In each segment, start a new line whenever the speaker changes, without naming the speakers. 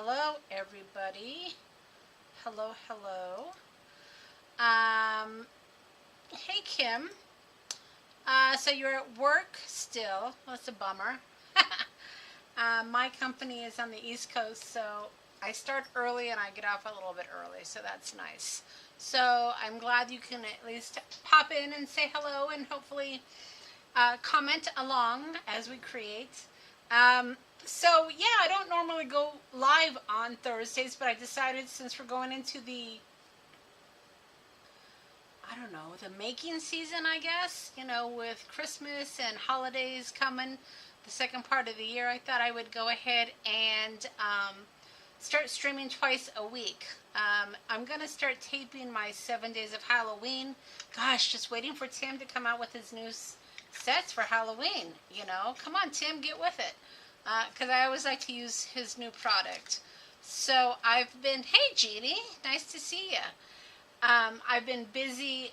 Hello, everybody. Hello, hello. Hey, Kim. So you're at work still. Well, that's a bummer. My company is on the East Coast, so I start early and I get off a little bit early, so that's nice. So I'm glad you can at least pop in and say hello and hopefully comment along as we create. So yeah, I don't normally go live on Thursdays, but I decided since we're going into the, I don't know, the making season, I guess, with Christmas and holidays coming, the second part of the year, I thought I would go ahead and start streaming twice a week. I'm going to start taping my 7 days of Halloween. Gosh, just waiting for Tim to come out with his new sets for Halloween, Come on, Tim, get with it. Because I always like to use his new product. So I've been, hey Jeannie, nice to see you. I've been busy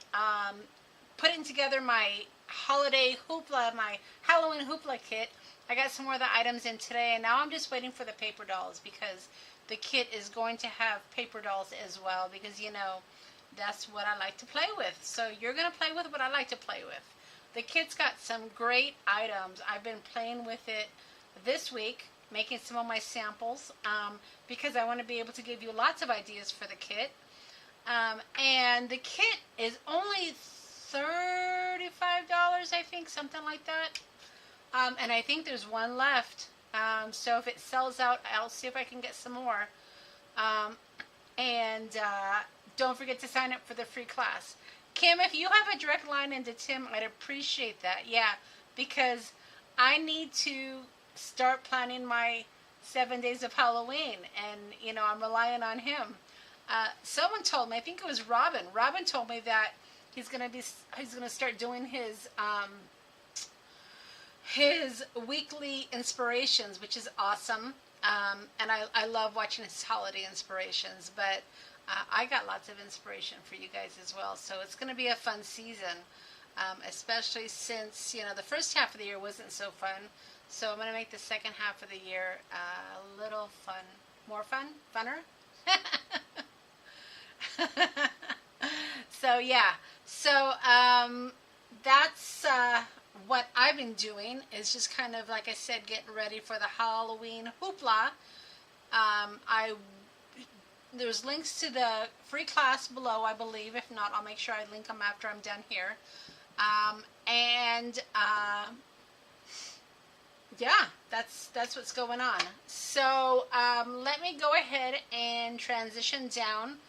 putting together my holiday hoopla, my Halloween hoopla kit. I got some more of the items in today, and now I'm just waiting for the paper dolls because the kit is going to have paper dolls as well because, that's what I like to play with. So you're going to play with what I like to play with. The kit's got some great items. I've been playing with it this week, making some of my samples because I want to be able to give you lots of ideas for the kit. And the kit is only $35, I think, something like that. And I think there's one left. So if it sells out, I'll see if I can get some more. And don't forget to sign up for the free class. Kim, if you have a direct line into Tim, I'd appreciate that. Yeah, because I need to start planning my 7 days of Halloween, and I'm relying on him. Someone told me, I think it was Robin. Robin told me that he's gonna start doing his weekly inspirations, which is awesome. And I love watching his holiday inspirations, but I got lots of inspiration for you guys as well. So it's gonna be a fun season, especially since the first half of the year wasn't so fun. So I'm going to make the second half of the year a little fun. More fun? Funner? So, yeah. So, that's what I've been doing is just kind of, like I said, getting ready for the Halloween hoopla. There's links to the free class below, I believe. If not, I'll make sure I link them after I'm done here. Yeah, that's what's going on. So let me go ahead and transition down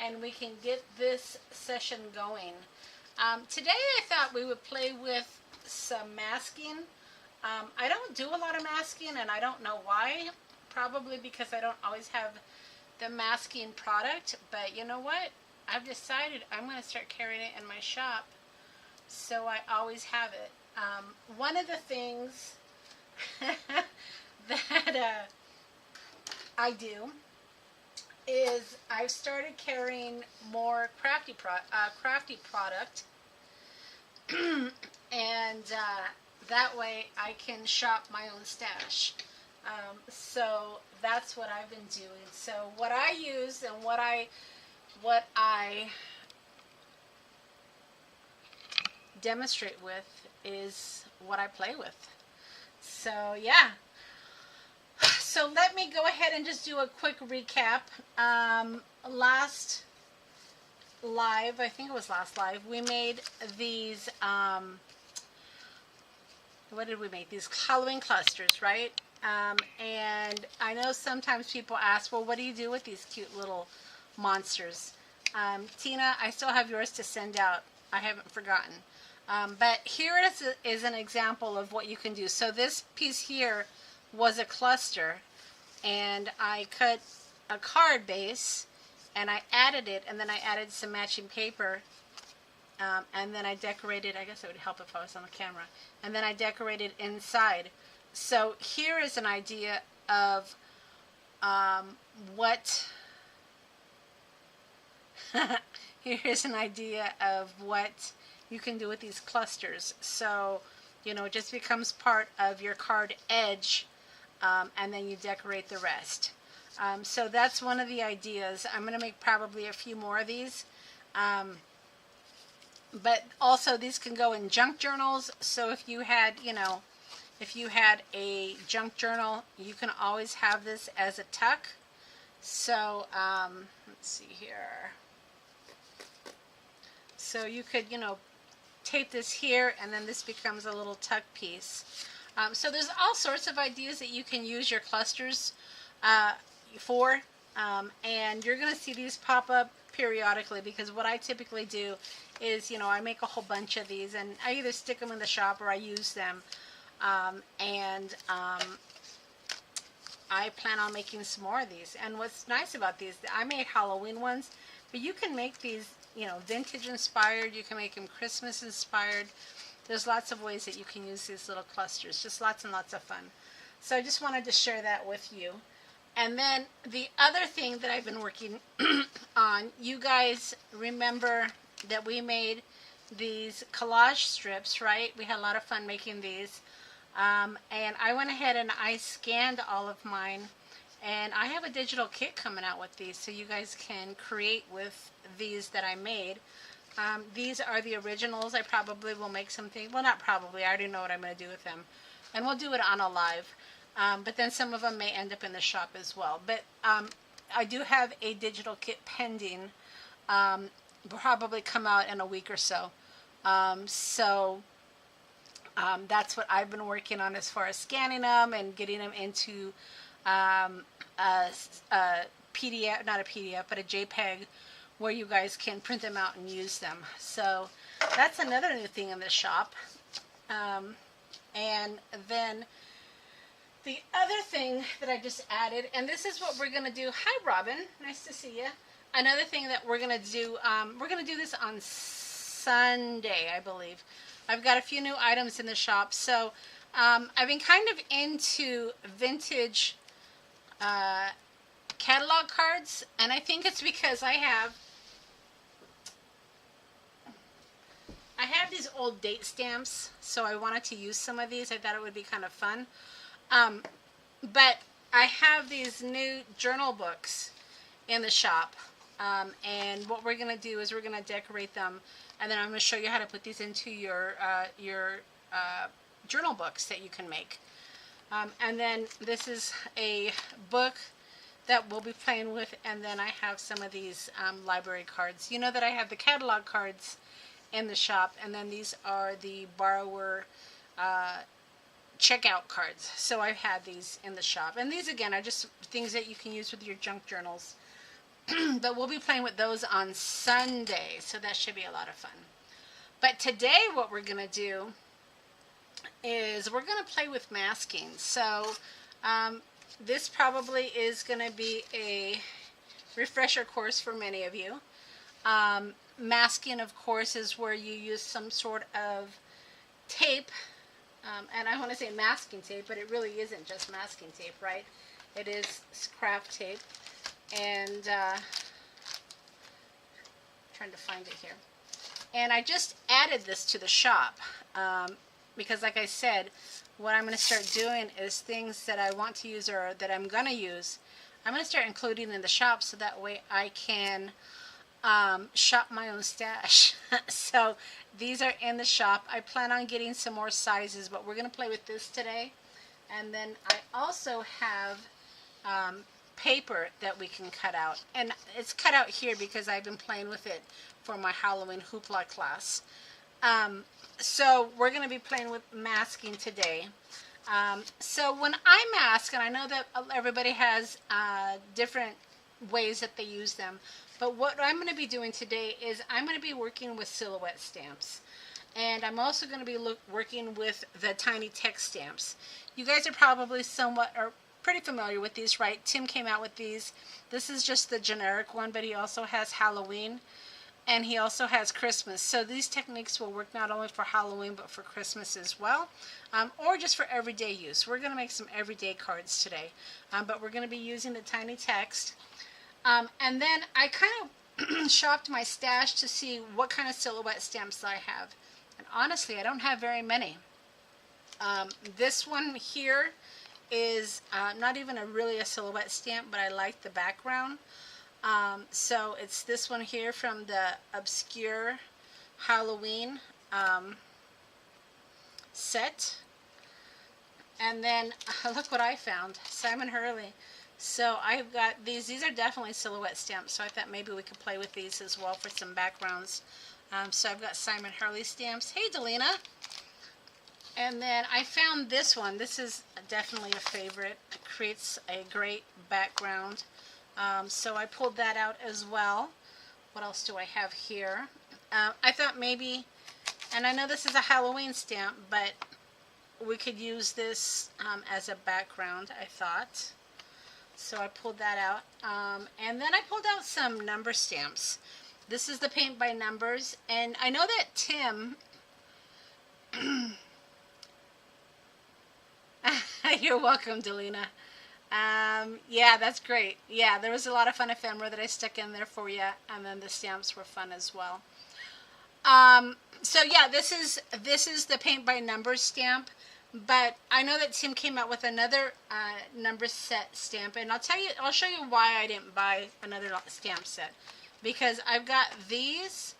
and we can get this session going. Today I thought we would play with some masking. I don't do a lot of masking and I don't know why. Probably because I don't always have the masking product. But you know what? I've decided I'm going to start carrying it in my shop so I always have it. One of the things that I do is I've started carrying more crafty product and that way I can shop my own stash. So that's what I've been doing. So what I use and what I demonstrate with is what I play with. So yeah, so let me go ahead and just do a quick recap. Last live, I think it was last live, we made these, what did we make? These Halloween clusters, right? And I know sometimes people ask, well, what do you do with these cute little monsters? Tina, I still have yours to send out. I haven't forgotten. But here is an example of what you can do. So this piece here was a cluster, and I cut a card base, and I added it, and then I added some matching paper, and then I decorated, I guess it would help if I was on the camera, and then I decorated inside. So here is an idea of here's an idea of what you can do with these clusters. So, it just becomes part of your card edge, and then you decorate the rest. So that's one of the ideas. I'm going to make probably a few more of these. But also these can go in junk journals. So if you had, if you had a junk journal, you can always have this as a tuck. So let's see here. So you could, tape this here, and then this becomes a little tuck piece. So there's all sorts of ideas that you can use your clusters for, and you're going to see these pop up periodically, because what I typically do is, I make a whole bunch of these, and I either stick them in the shop or I use them, and I plan on making some more of these. And what's nice about these, I made Halloween ones, but you can make these, vintage inspired. You can make them Christmas inspired. There's lots of ways that you can use these little clusters. Just lots and lots of fun. So I just wanted to share that with you. And then the other thing that I've been working on, you guys remember that we made these collage strips, right? We had a lot of fun making these. And I went ahead and I scanned all of mine, and I have a digital kit coming out with these, so you guys can create with these that I made. These are the originals. I probably will make something, well, not probably, I already know what I'm going to do with them, and we'll do it on a live, but then some of them may end up in the shop as well. But I do have a digital kit pending, will probably come out in a week or so. That's what I've been working on as far as scanning them and getting them into a PDF, not a PDF, but a JPEG, where you guys can print them out and use them. So that's another new thing in the shop. And then the other thing that I just added, and this is what we're going to do. Hi, Robin. Nice to see you. Another thing that we're going to do, we're going to do this on Sunday, I believe. I've got a few new items in the shop. So I've been kind of into vintage catalog cards, and I think it's because I have these old date stamps, so I wanted to use some of these. I thought it would be kind of fun. But I have these new journal books in the shop, and what we're going to do is we're going to decorate them, and then I'm going to show you how to put these into your journal books that you can make. And then this is a book that we'll be playing with, and then I have some of these library cards. You know that I have the catalog cards in the shop, and then these are the borrower checkout cards. So I've had these in the shop, and these again are just things that you can use with your junk journals. But we'll be playing with those on Sunday, so that should be a lot of fun. But today what we're going to do is we're going to play with masking. So this probably is going to be a refresher course for many of you. Masking, of course, is where you use some sort of tape, and I want to say masking tape, but it really isn't just masking tape, right? It is craft tape, and trying to find it here. And I just added this to the shop because, like I said, what I'm going to start doing is things that I want to use or that I'm going to use, I'm going to start including in the shop, so that way I can shop my own stash. So these are in the shop. I plan on getting some more sizes, but we're going to play with this today. And then I also have paper that we can cut out, and it's cut out here because I've been playing with it for my Halloween hoopla class. So we're going to be playing with masking today. So when I mask, and I know that everybody has different ways that they use them, but what I'm going to be doing today is I'm going to be working with silhouette stamps. And I'm also going to be working with the tiny text stamps. You guys are probably somewhat or pretty familiar with these, right? Tim came out with these. This is just the generic one, but he also has Halloween, and he also has Christmas. So these techniques will work not only for Halloween, but for Christmas as well, or just for everyday use. We're going to make some everyday cards today, but we're going to be using the tiny text. And then I kind of shopped my stash to see what kind of silhouette stamps I have. And honestly, I don't have very many. This one here is not even really a silhouette stamp, but I like the background. So it's this one here from the Obscure Halloween set. And then look what I found, Simon Hurley. So I've got these are definitely silhouette stamps, so I thought maybe we could play with these as well for some backgrounds. So I've got Simon Hurley stamps. Hey, Delina. And then I found this one. This is definitely a favorite. It creates a great background. So I pulled that out as well. What else do I have here? I thought maybe, and I know this is a Halloween stamp, but we could use this as a background, I thought. So I pulled that out. And then I pulled out some number stamps. This is the Paint by Numbers. And I know that Tim... You're welcome, Delina. Yeah, that's great. Yeah, there was a lot of fun ephemera that I stuck in there for you, and then the stamps were fun as well. So yeah, this is the Paint by Numbers stamp, but I know that Tim came out with another number set stamp, and I'll show you why I didn't buy another stamp set, because I've got these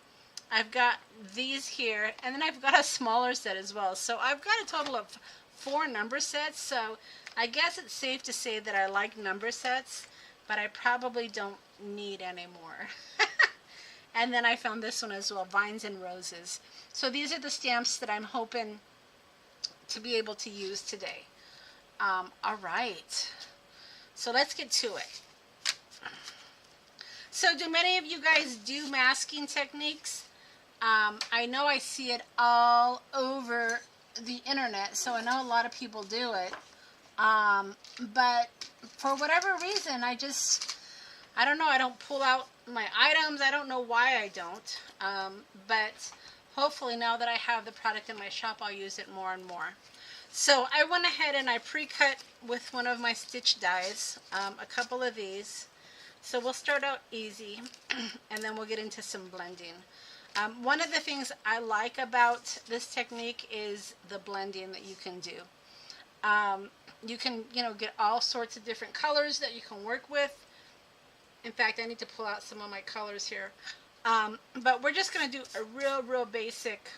here, and then I've got a smaller set as well. So I've got a total of 4 number sets, so I guess it's safe to say that I like number sets, but I probably don't need any more. And then I found this one as well, Vines and Roses. So these are the stamps that I'm hoping to be able to use today. All right, so let's get to it. So do many of you guys do masking techniques? I know I see it all over the internet, so I know a lot of people do it, but for whatever reason, I don't know, I don't pull out my items. I don't know why I don't, but hopefully now that I have the product in my shop, I'll use it more and more. So I went ahead and I pre-cut with one of my stitch dies, a couple of these. So we'll start out easy, and then we'll get into some blending. One of the things I like about this technique is the blending that you can do. You can, get all sorts of different colors that you can work with. In fact, I need to pull out some of my colors here. But we're just going to do a real basic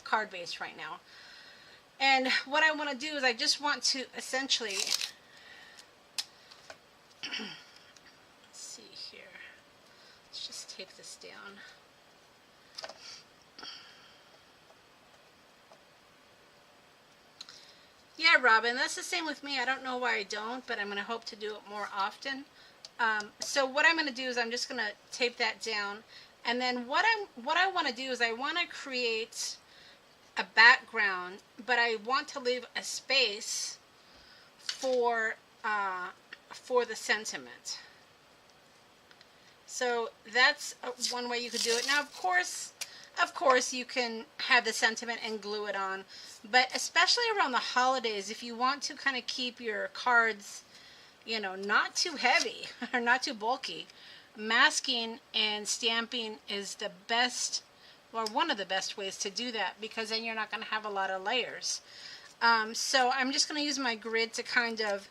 card base right now. And what I want to do is I just want to essentially... Let's see here. Let's just tape this down. Yeah, Robin, that's the same with me. I don't know why I don't, but I'm going to hope to do it more often. So what I'm going to do is I'm just going to tape that down. And then what I want to do is I want to create a background, but I want to leave a space for the sentiment. So that's one way you could do it. Now, of course, you can have the sentiment and glue it on, but especially around the holidays, if you want to kind of keep your cards, not too heavy or not too bulky, masking and stamping is the best, or one of the best ways to do that, because then you're not going to have a lot of layers. So I'm just going to use my grid to kind of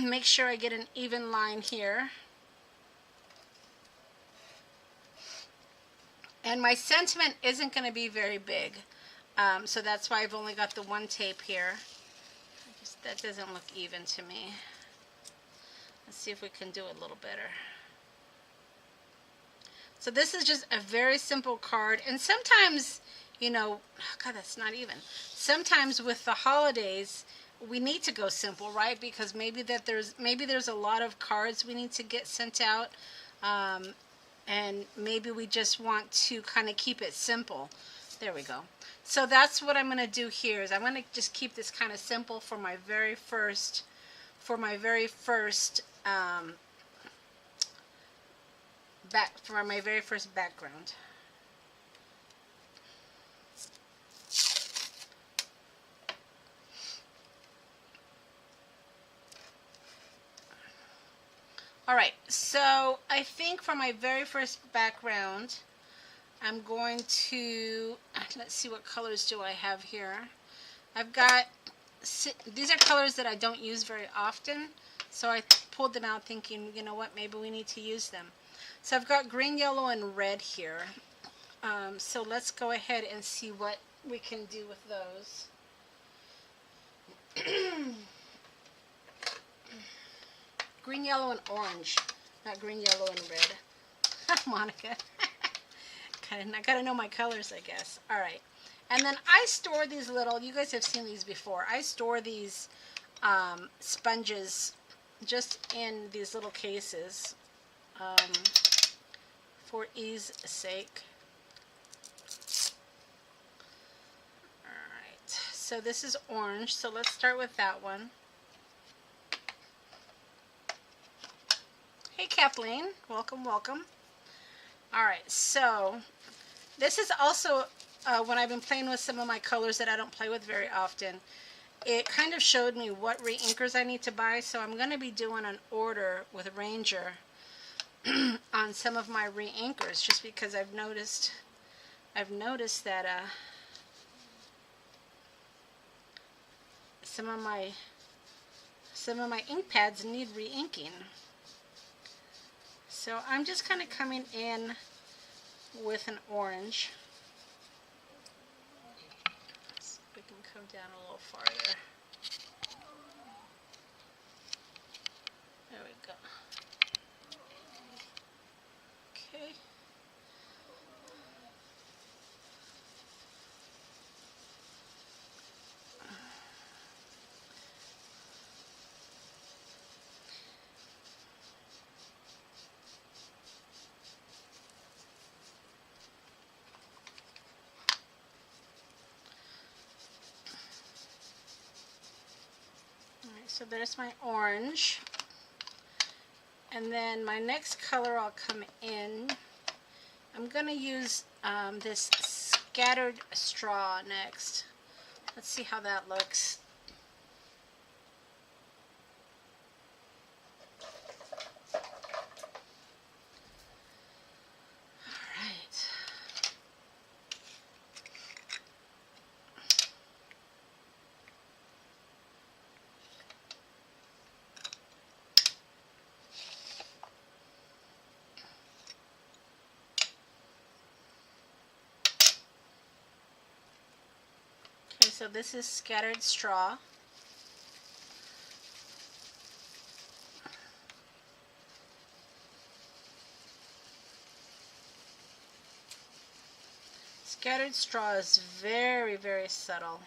make sure I get an even line here. And my sentiment isn't going to be very big, so that's why I've only got the one tape here. That doesn't look even to me. Let's see if we can do it a little better. So this is just a very simple card, and sometimes, oh God, that's not even. Sometimes with the holidays, we need to go simple, right? Because maybe there's a lot of cards we need to get sent out, and maybe we just want to kind of keep it simple. There we go. So that's what I'm going to do here. Is I'm going to just keep this kind of simple for my very first background. Alright, so I think for my very first background, I'm going to, let's see, what colors do I have here. I've got, these are colors that I don't use very often, so I pulled them out thinking, you know what, maybe we need to use them. So I've got green, yellow, and red here. So let's go ahead and see what we can do with those. Green, yellow, and orange, not green, yellow, and red. Monica. I gotta know my colors, I guess. All right. And then I store these little, you guys have seen these before. I store these sponges just in these little cases for ease sake. All right. So this is orange. So let's start with that one. Hey, Kathleen. Welcome, welcome. All right. So this is also when I've been playing with some of my colors that I don't play with very often. It kind of showed me what re-inkers I need to buy, so I'm going to be doing an order with Ranger on some of my re-inkers, just because I've noticed that some of my ink pads need re-inking. So I'm just kind of coming in with an orange. We can come down a little farther. There we go. Okay. So there's my orange, and then my next color I'll come in. I'm going to use this scattered straw next. Let's see how that looks. Okay, so this is scattered straw. Scattered straw is very, very subtle.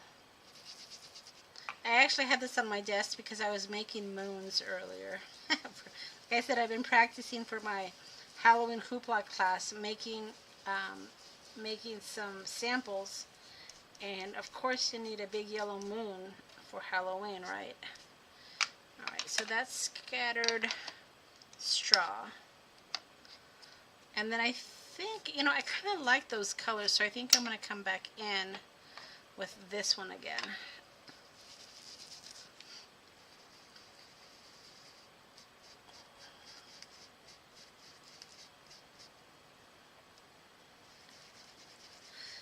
I actually had this on my desk because I was making moons earlier. Like I said, I've been practicing for my Halloween hoopla class, making some samples. And of course you need a big yellow moon for Halloween, right? Alright, so that's scattered straw. And then I think, you know, I kind of like those colors, so I think I'm going to come back in with this one again.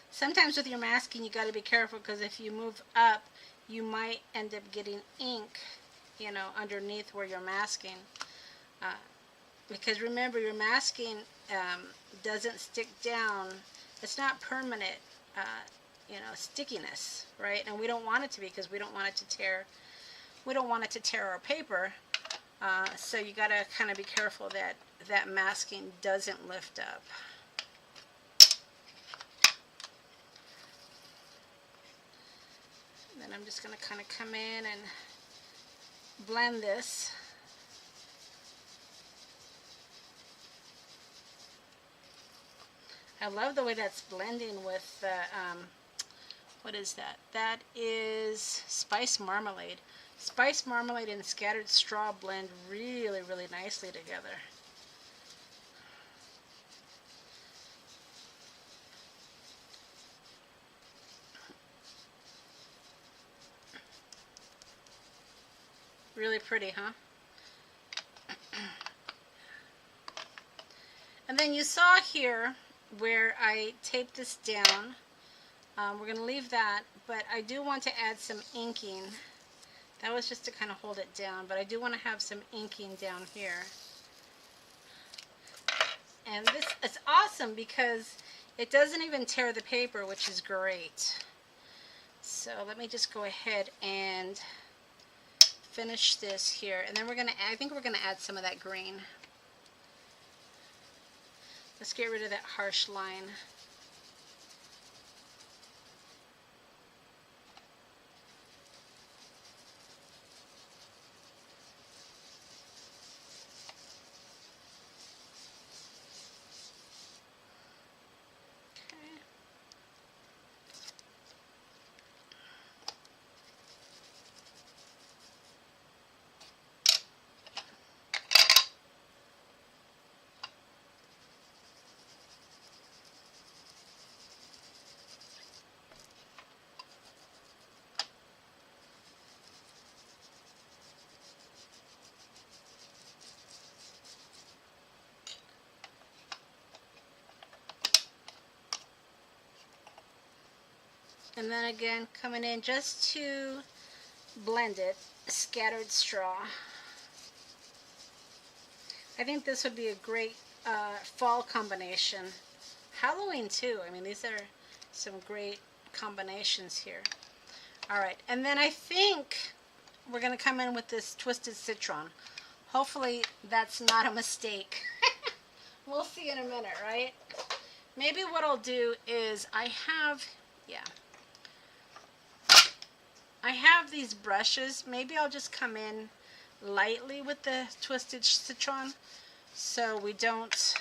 Sometimes with your masking you got to be careful, because if you move up you might end up getting ink, you know, underneath where you're masking. Because remember, your masking doesn't stick down. It's not permanent, you know, stickiness, right? And we don't want it to be, because we don't want it to tear. We don't want it to tear our paper. So you got to kind of be careful that that masking doesn't lift up. Then I'm just going to kind of come in and blend this. I love the way that's blending with the, what is that? That is spice marmalade. Spice marmalade and scattered straw blend really, really nicely together. Really pretty, huh? And then you saw here where I taped this down. We're going to leave that, but I do want to add some inking. That was just to kind of hold it down, but I do want to have some inking down here. And this is awesome because it doesn't even tear the paper, which is great. So let me just go ahead and finish this here, and then we're going to I think we're going to add some of that green. Let's get rid of that harsh line. And then again, coming in just to blend it, scattered straw. I think this would be a great fall combination. Halloween too. I mean, these are some great combinations here. All right, and then I think we're going to come in with this twisted citron. Hopefully that's not a mistake. We'll see in a minute, right? Maybe what I'll do is I have these brushes. Maybe I'll just come in lightly with the twisted citron so we don't,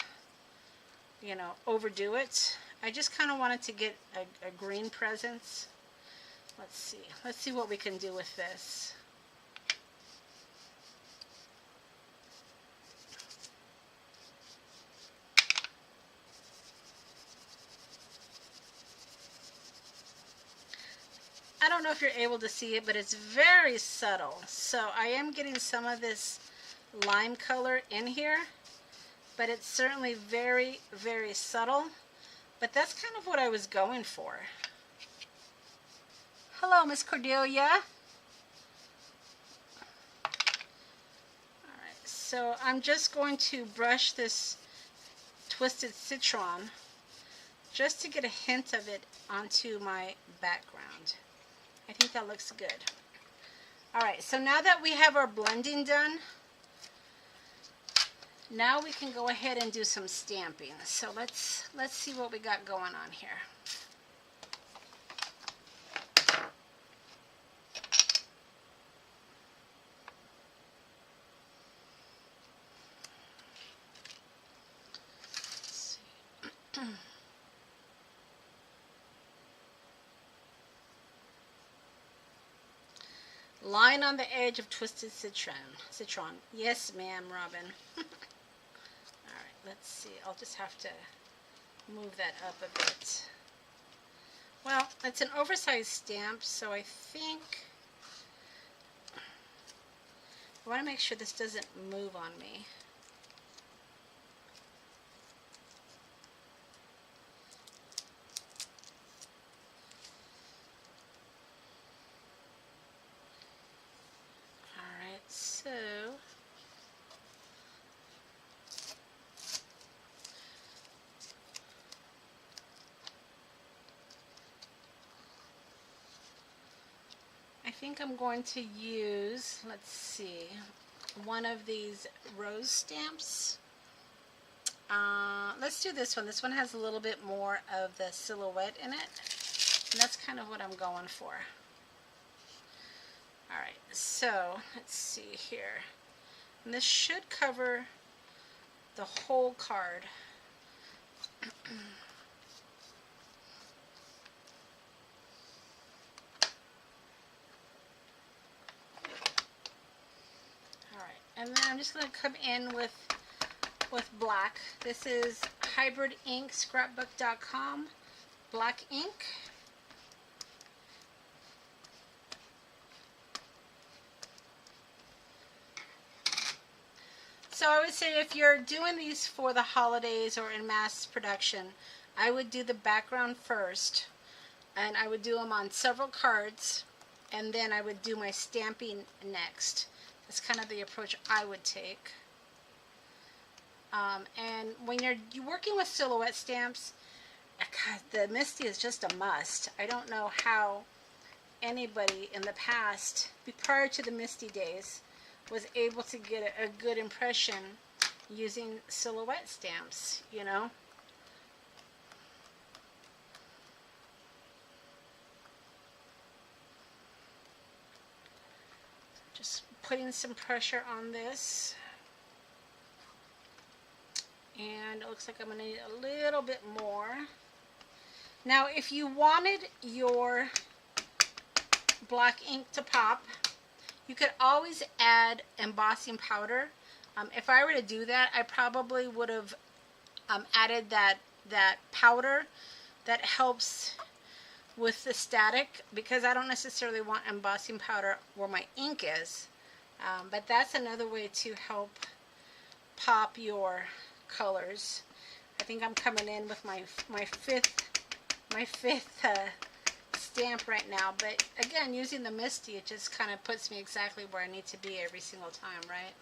you know, overdo it. I just kind of wanted to get a green presence. Let's see what we can do with this. I don't know if you're able to see it, but it's very subtle. So I am getting some of this lime color in here, but it's certainly very, very subtle. But that's kind of what I was going for. Hello, Miss Cordelia. All right, so I'm just going to brush this twisted citron just to get a hint of it onto my background. I think that looks good. All right, so now that we have our blending done, now we can go ahead and do some stamping. So let's see what we got going on here. Let's see. Line on the edge of twisted citron. Yes, ma'am, Robin. All right, let's see. I'll just have to move that up a bit. Well, it's an oversized stamp, so I think I want to make sure this doesn't move on me. So I think I'm going to use, let's see, one of these rose stamps. Let's do this one. This one has a little bit more of the silhouette in it, and that's kind of what I'm going for. All right, so let's see here. And this should cover the whole card. All right, and then I'm just going to come in with black. This is Hybrid Ink, scrapbook.com, black ink. So I would say if you're doing these for the holidays or in mass production, I would do the background first, and I would do them on several cards, and then I would do my stamping next. That's kind of the approach I would take. And when you're working with silhouette stamps, God, the Misty is just a must. I don't know how anybody in the past, prior to the Misty days, was able to get a good impression using silhouette stamps, you know. Just putting some pressure on this. And it looks like I'm going to need a little bit more. Now, if you wanted your black ink to pop, you could always add embossing powder. If I were to do that, I probably would have added that powder that helps with the static, because I don't necessarily want embossing powder where my ink is. But that's another way to help pop your colors. I think I'm coming in with my fifth stamp right now, but again, using the Misty, it just kind of puts me exactly where I need to be every single time, right?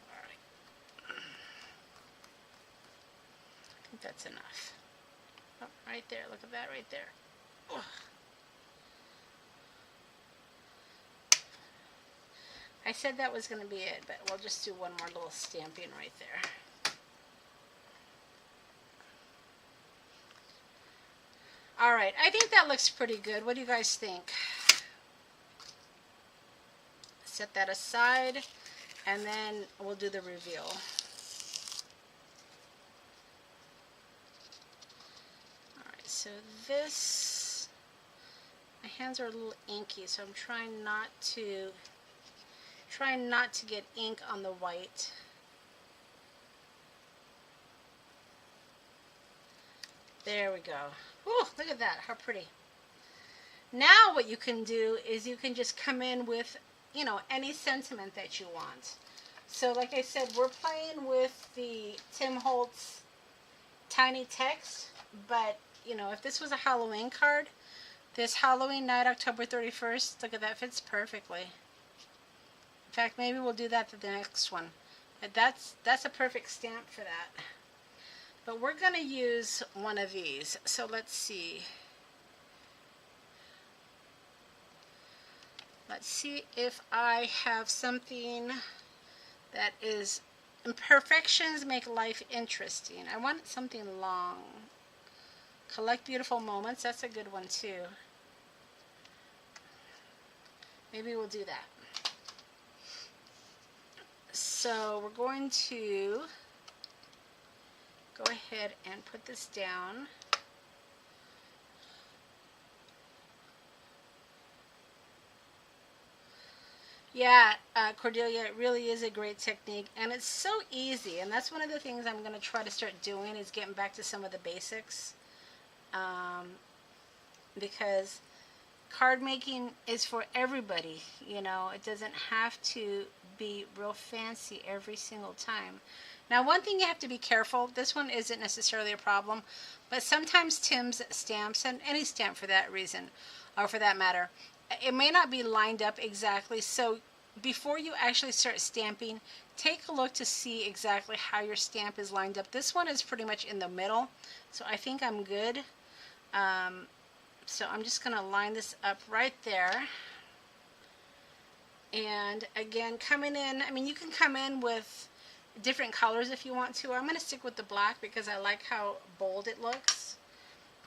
All right. I think that's enough. Oh, right there, look at that right there. Ugh. I said that was going to be it, but we'll just do one more little stamping right there. All right, I think that looks pretty good. What do you guys think? Set that aside, and then we'll do the reveal. All right, so this, my hands are a little inky, so I'm trying not to get ink on the white. There we go. Ooh, look at that, how pretty. Now what you can do is you can just come in with, you know, any sentiment that you want. So like I said, we're playing with the Tim Holtz tiny text, but you know, if this was a Halloween card, this Halloween night, October 31st, look at that, fits perfectly. In fact, maybe we'll do that to the next one. But that's a perfect stamp for that. But we're going to use one of these. So let's see. Let's see if I have something that is imperfections make life interesting. I want something long. Collect beautiful moments. That's a good one too. Maybe we'll do that. So we're going to go ahead and put this down. Yeah, Cordelia, it really is a great technique, and it's so easy, and that's one of the things I'm going to try to start doing, is getting back to some of the basics, because card making is for everybody, you know. It doesn't have to be real fancy every single time. Now, one thing you have to be careful, this one isn't necessarily a problem, but sometimes Tim's stamps, and any stamp for that reason, or for that matter, it may not be lined up exactly. So before you actually start stamping, take a look to see exactly how your stamp is lined up. This one is pretty much in the middle, so I think I'm good. So I'm just going to line this up right there. And again, coming in, I mean, you can come in with different colors if you want to. I'm going to stick with the black because I like how bold it looks.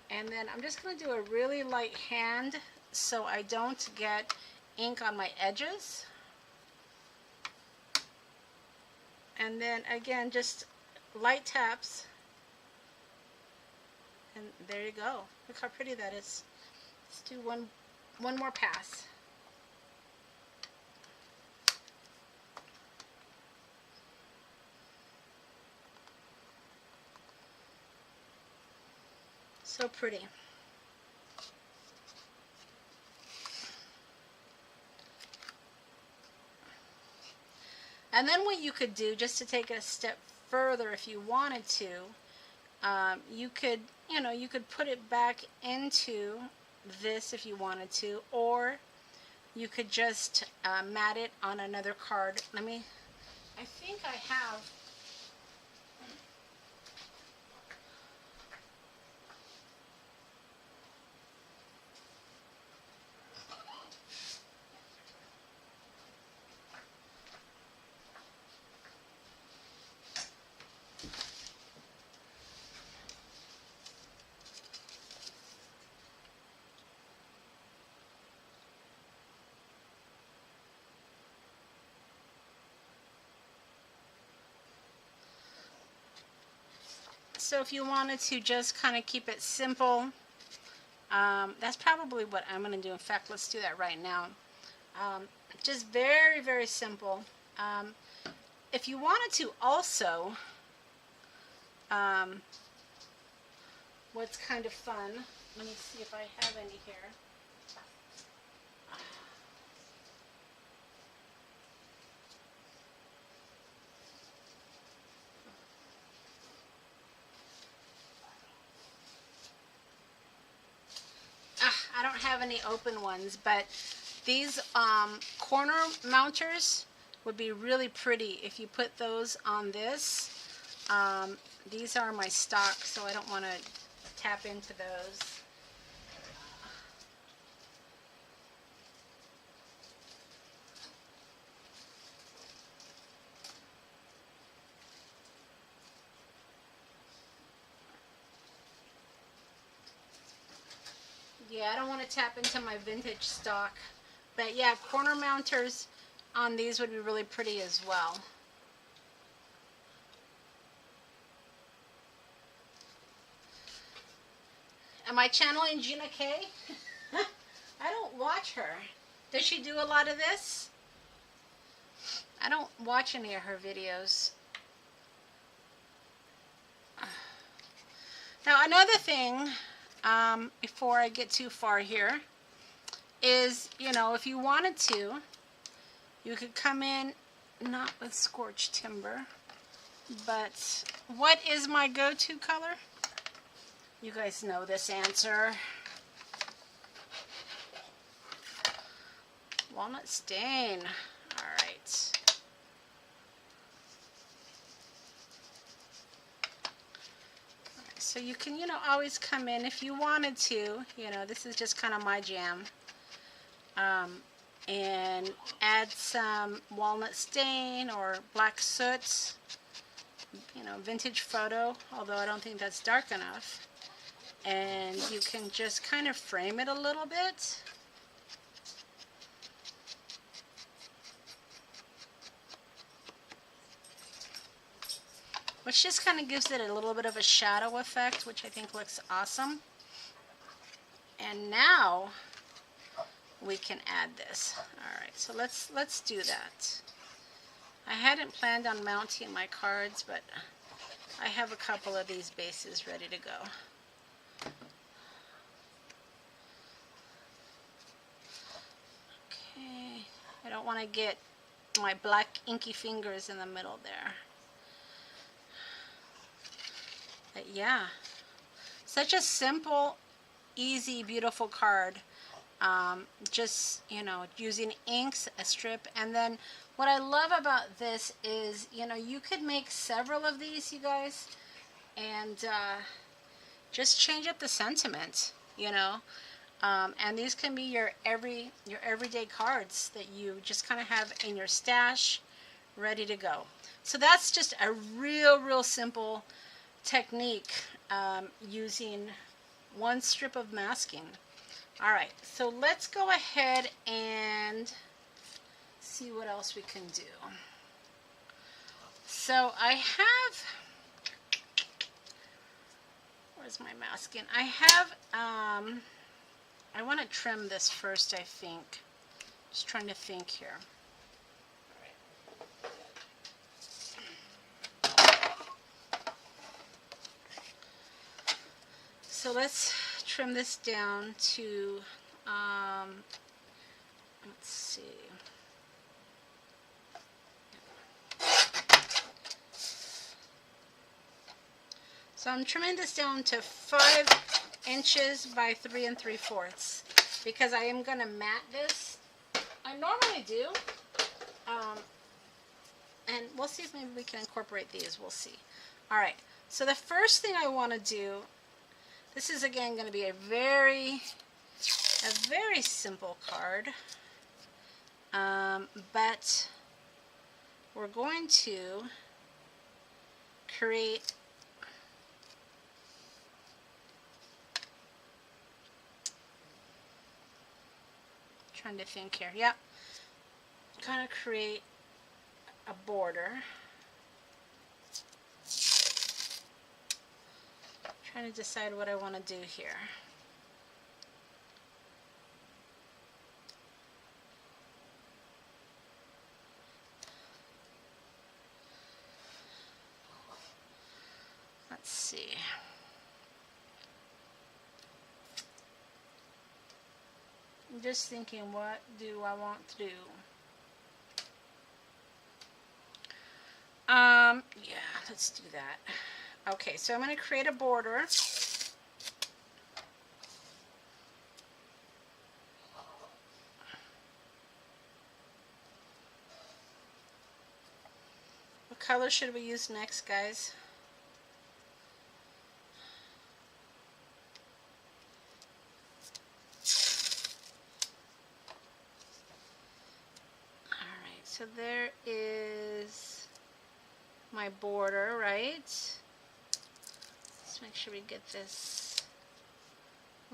And then I'm just going to do a really light hand so I don't get ink on my edges. And then again, just light taps. And there you go. Look how pretty that is. Let's do one more pass. So pretty. And then what you could do, just to take it a step further, if you wanted to, you could, you could put it back into this if you wanted to, or you could just mat it on another card. I think I have. So if you wanted to just kind of keep it simple, that's probably what I'm going to do. In fact, let's do that right now. Just very, very simple. If you wanted to also, what's kind of fun, let me see if I have any here. I don't have any open ones, but these corner mounters would be really pretty if you put those on this. These are my stock, so I don't want to tap into those. Yeah, I don't want to tap into my vintage stock. But yeah, corner mounters on these would be really pretty as well. Am I channeling Gina K? I don't watch her. Does she do a lot of this? I don't watch any of her videos. Now another thing, before I get too far here, is, if you wanted to, you could come in, not with scorched timber, but what is my go-to color? You guys know this answer. Walnut stain. All right. So you can, always come in if you wanted to. This is just kind of my jam. And add some walnut stain or black soot. Vintage photo, although I don't think that's dark enough. And you can just kind of frame it a little bit. Which just kind of gives it a little bit of a shadow effect, which I think looks awesome. And now we can add this. Alright, so let's do that. I hadn't planned on mounting my cards, but I have a couple of these bases ready to go. Okay, I don't want to get my black inky fingers in the middle there. But yeah, such a simple, easy, beautiful card. Just, using inks, a strip, and then what I love about this is, you could make several of these, you guys, and just change up the sentiment, and these can be your everyday cards that you just kind of have in your stash, ready to go. So that's just a real simple technique, using one strip of masking. Alright, so let's go ahead and see what else we can do. So I have, where's my masking? I have, I want to trim this first, I think. Just trying to think here. So let's trim this down to, let's see. So I'm trimming this down to 5 inches by 3 3/4 because I am going to mat this. I normally do. And we'll see if maybe we can incorporate these. We'll see. All right. So the first thing I want to do, this is again going to be a very simple card. But we're going to create trying to think here. Yep. Kind of create a border. Trying to decide what I want to do here. Let's see. I'm just thinking, what do I want to do? Yeah, let's do that. Okay, so I'm going to create a border. What color should we use next, guys? Alright, so there is my border, right? Let's make sure we get this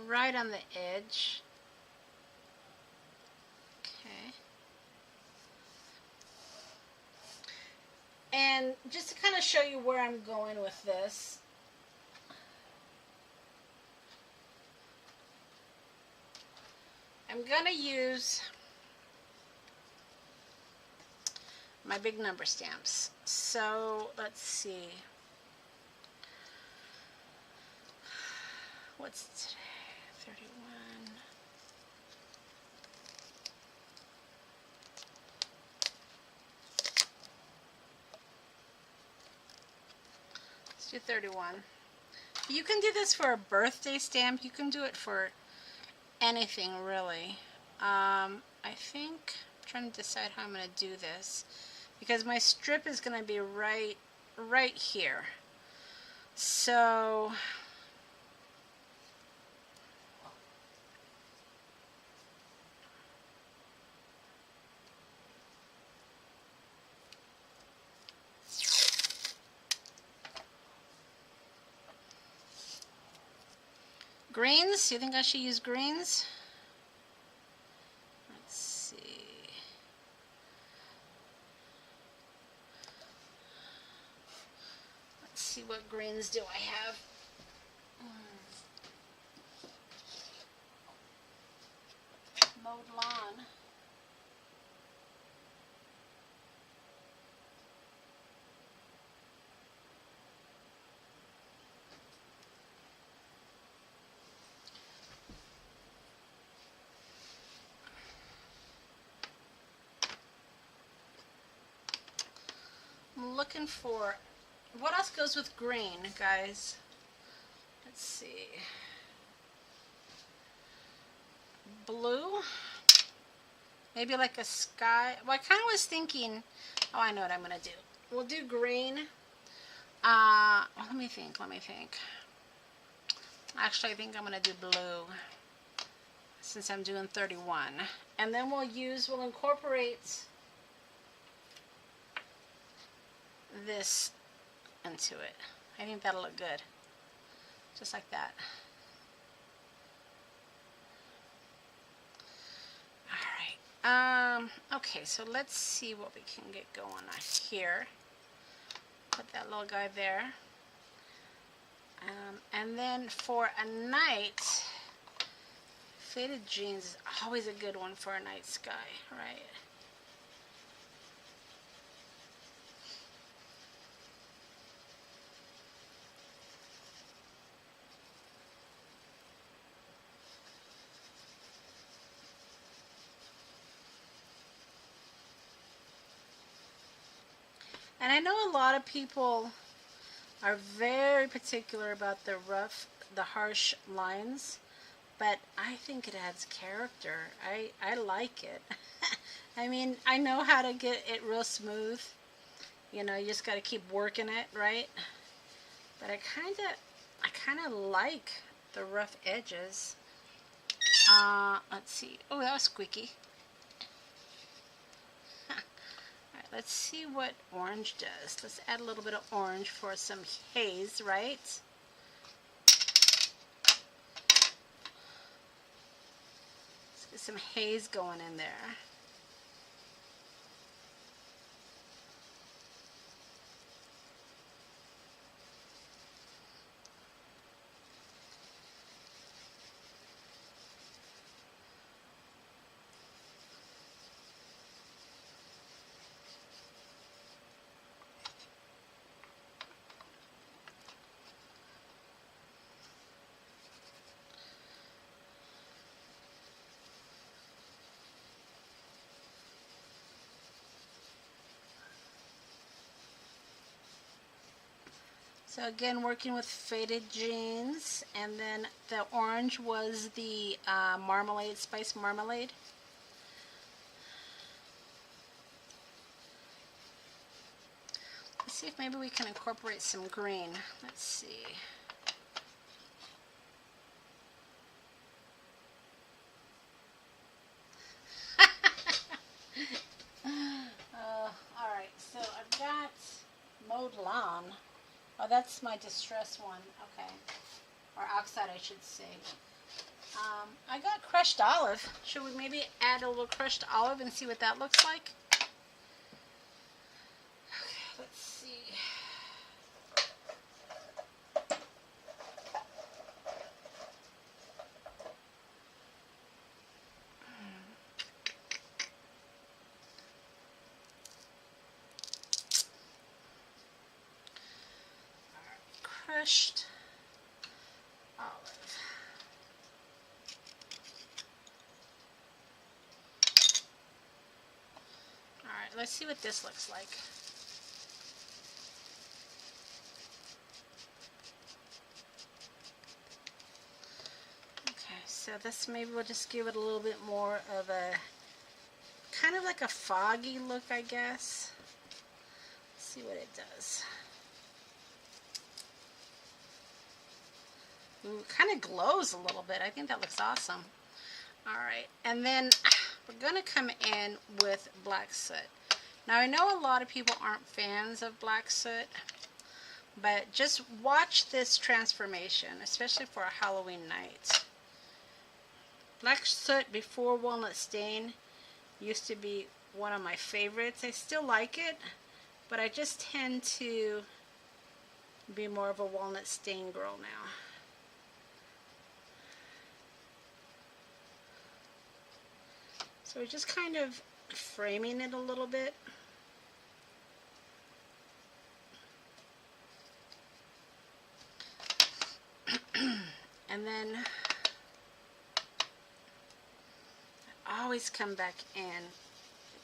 right on the edge. Okay. And just to kind of show you where I'm going with this, I'm going to use my big number stamps. So let's see. What's today? 31. Let's do 31. You can do this for a birthday stamp. You can do it for anything, really. I think I'm trying to decide how I'm going to do this because my strip is going to be right here. So greens, you think I should use greens? Let's see. Let's see, what greens do I have? Mowed lawn. I'm looking for, what else goes with green, guys? Let's see. Blue? Maybe like a sky. Well, I kind of was thinking, oh, I know what I'm going to do. We'll do green. Well, let me think. Actually, I think I'm going to do blue since I'm doing 31. And then we'll incorporate this into it. I think that'll look good. Just like that. Alright. Okay, so let's see what we can get going on here. Put that little guy there. And then for a night, faded jeans is always a good one for a night sky, right? And I know a lot of people are very particular about the harsh lines, but I think it adds character. I like it. I mean, I know how to get it real smooth. You know, you just got to keep working it, right? But I kind of like the rough edges. Let's see. Oh, that was squeaky. Alright, let's see what orange does. Let's add a little bit of orange for some haze, right? Let's get some haze going in there. So again, working with faded jeans, and then the orange was the marmalade, spice marmalade. Let's see if maybe we can incorporate some green. Let's see. Alright, so I've got mowed lawn. Oh, that's my distress one. Okay. Or oxide, I should say. I got crushed olive. Should we maybe add a little crushed olive and see what that looks like? Okay, let's see. Crushed olive. Alright, let's see what this looks like. Okay, so this maybe we'll just give it a little bit more of a, kind of like a foggy look, I guess. Let's see what it does. Ooh, kind of glows a little bit. I think that looks awesome. Alright, and then we're going to come in with black soot. Now I know a lot of people aren't fans of black soot, but just watch this transformation, especially for a Halloween night. Black soot before walnut stain used to be one of my favorites. I still like it, but I just tend to be more of a walnut stain girl now. So we're just kind of framing it a little bit. And then I always come back in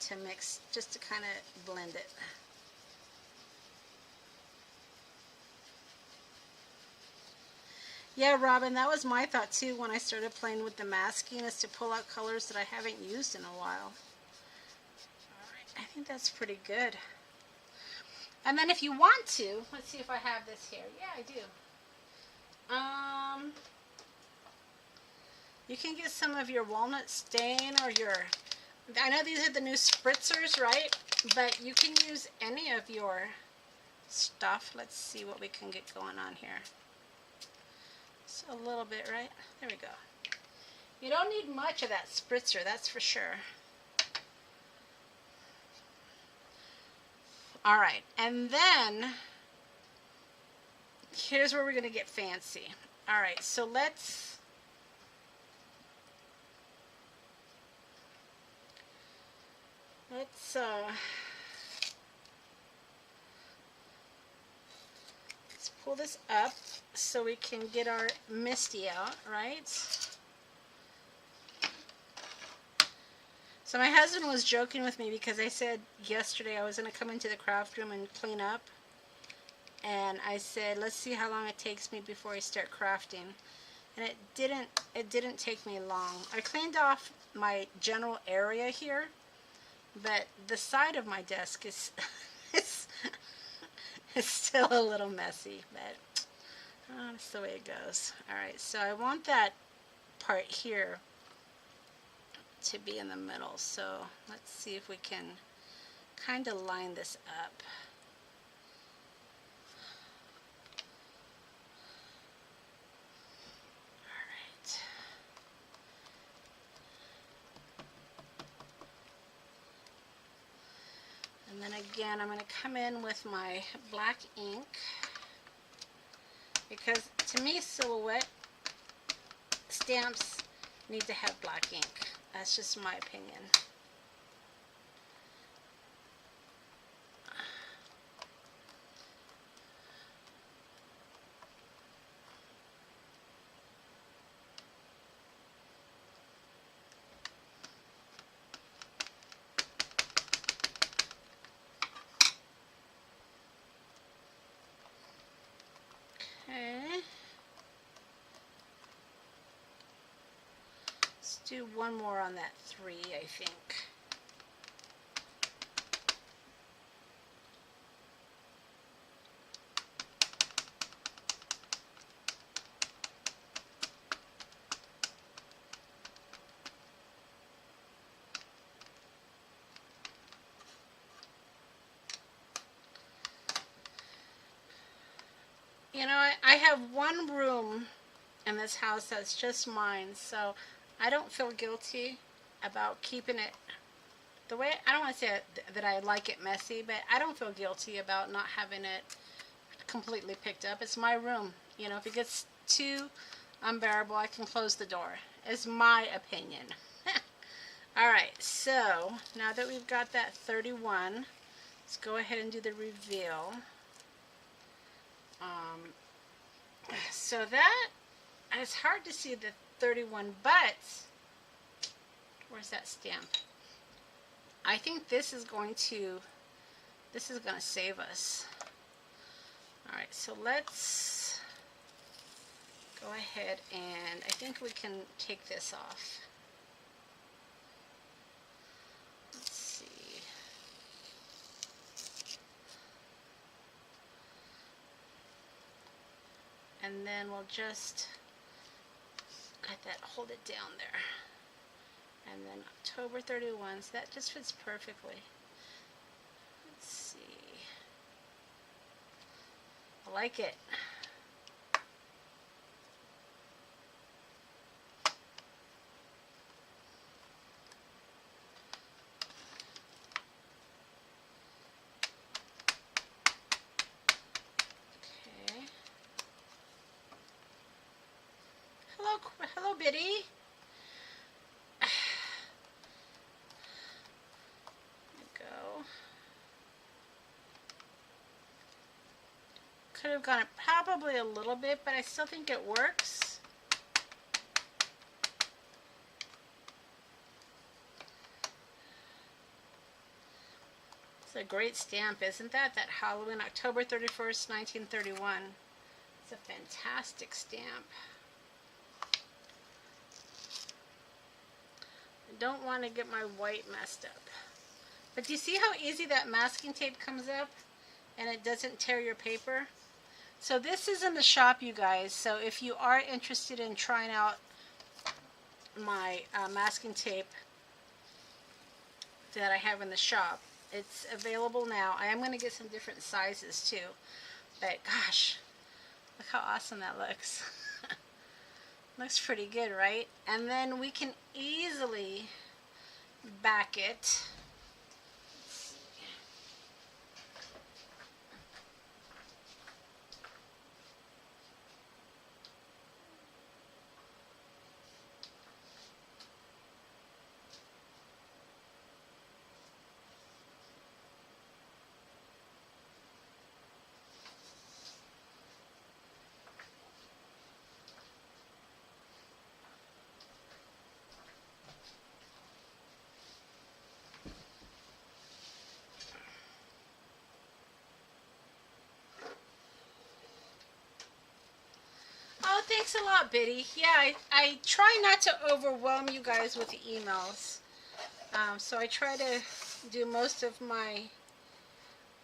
to mix, just to kind of blend it. Yeah, Robin, that was my thought too when I started playing with the masking, is to pull out colors that I haven't used in a while. Alright, I think that's pretty good. And then if you want to, let's see if I have this here. Yeah, I do. You can get some of your walnut stain or your, I know these are the new spritzers, right? But you can use any of your stuff. Let's see what we can get going on here. Just a little bit, right? There we go. You don't need much of that spritzer, that's for sure. Alright, and then here's where we're going to get fancy. Alright, so let's pull this up so we can get our Misty out, right? So my husband was joking with me because I said yesterday I was going to come into the craft room and clean up. and I said, let's see how long it takes me before I start crafting. And it didn't take me long. I cleaned off my general area here, but the side of my desk is it's still a little messy, but that's the way it goes. Alright, so I want that part here to be in the middle, so let's see if we can kind of line this up. Alright. And then again, I'm going to come in with my black ink, because to me silhouette stamps need to have black ink. That's just my opinion. Okay. Let's do one more on that 3, I think. You know, I have one room in this house that's just mine, so I don't feel guilty about keeping it the way, I don't want to say that I like it messy, but I don't feel guilty about not having it completely picked up. It's my room. You know, if it gets too unbearable, I can close the door. It's my opinion. Alright, so now that we've got that 31, let's go ahead and do the reveal. So that, it's hard to see the 31, but where's that stamp? I think this is going to save us. Alright, so let's go ahead and I think we can take this off. Let's see. And then we'll just cut that, hold it down there. And then October 31, so that just fits perfectly. Let's see. I like it. Okay. Hello, Biddy. Could have gone up probably a little bit, but I still think it works. It's a great stamp, isn't that? That Halloween, October 31st, 1931. It's a fantastic stamp. I don't want to get my white messed up. But do you see how easy that masking tape comes up and it doesn't tear your paper? So this is in the shop, you guys. So if you are interested in trying out my masking tape that I have in the shop, it's available now. I am going to get some different sizes too. But gosh, look how awesome that looks. Looks pretty good, right? And then we can easily back it. thanks a lot, Biddy. Yeah, I try not to overwhelm you guys with emails. So I try to do most of my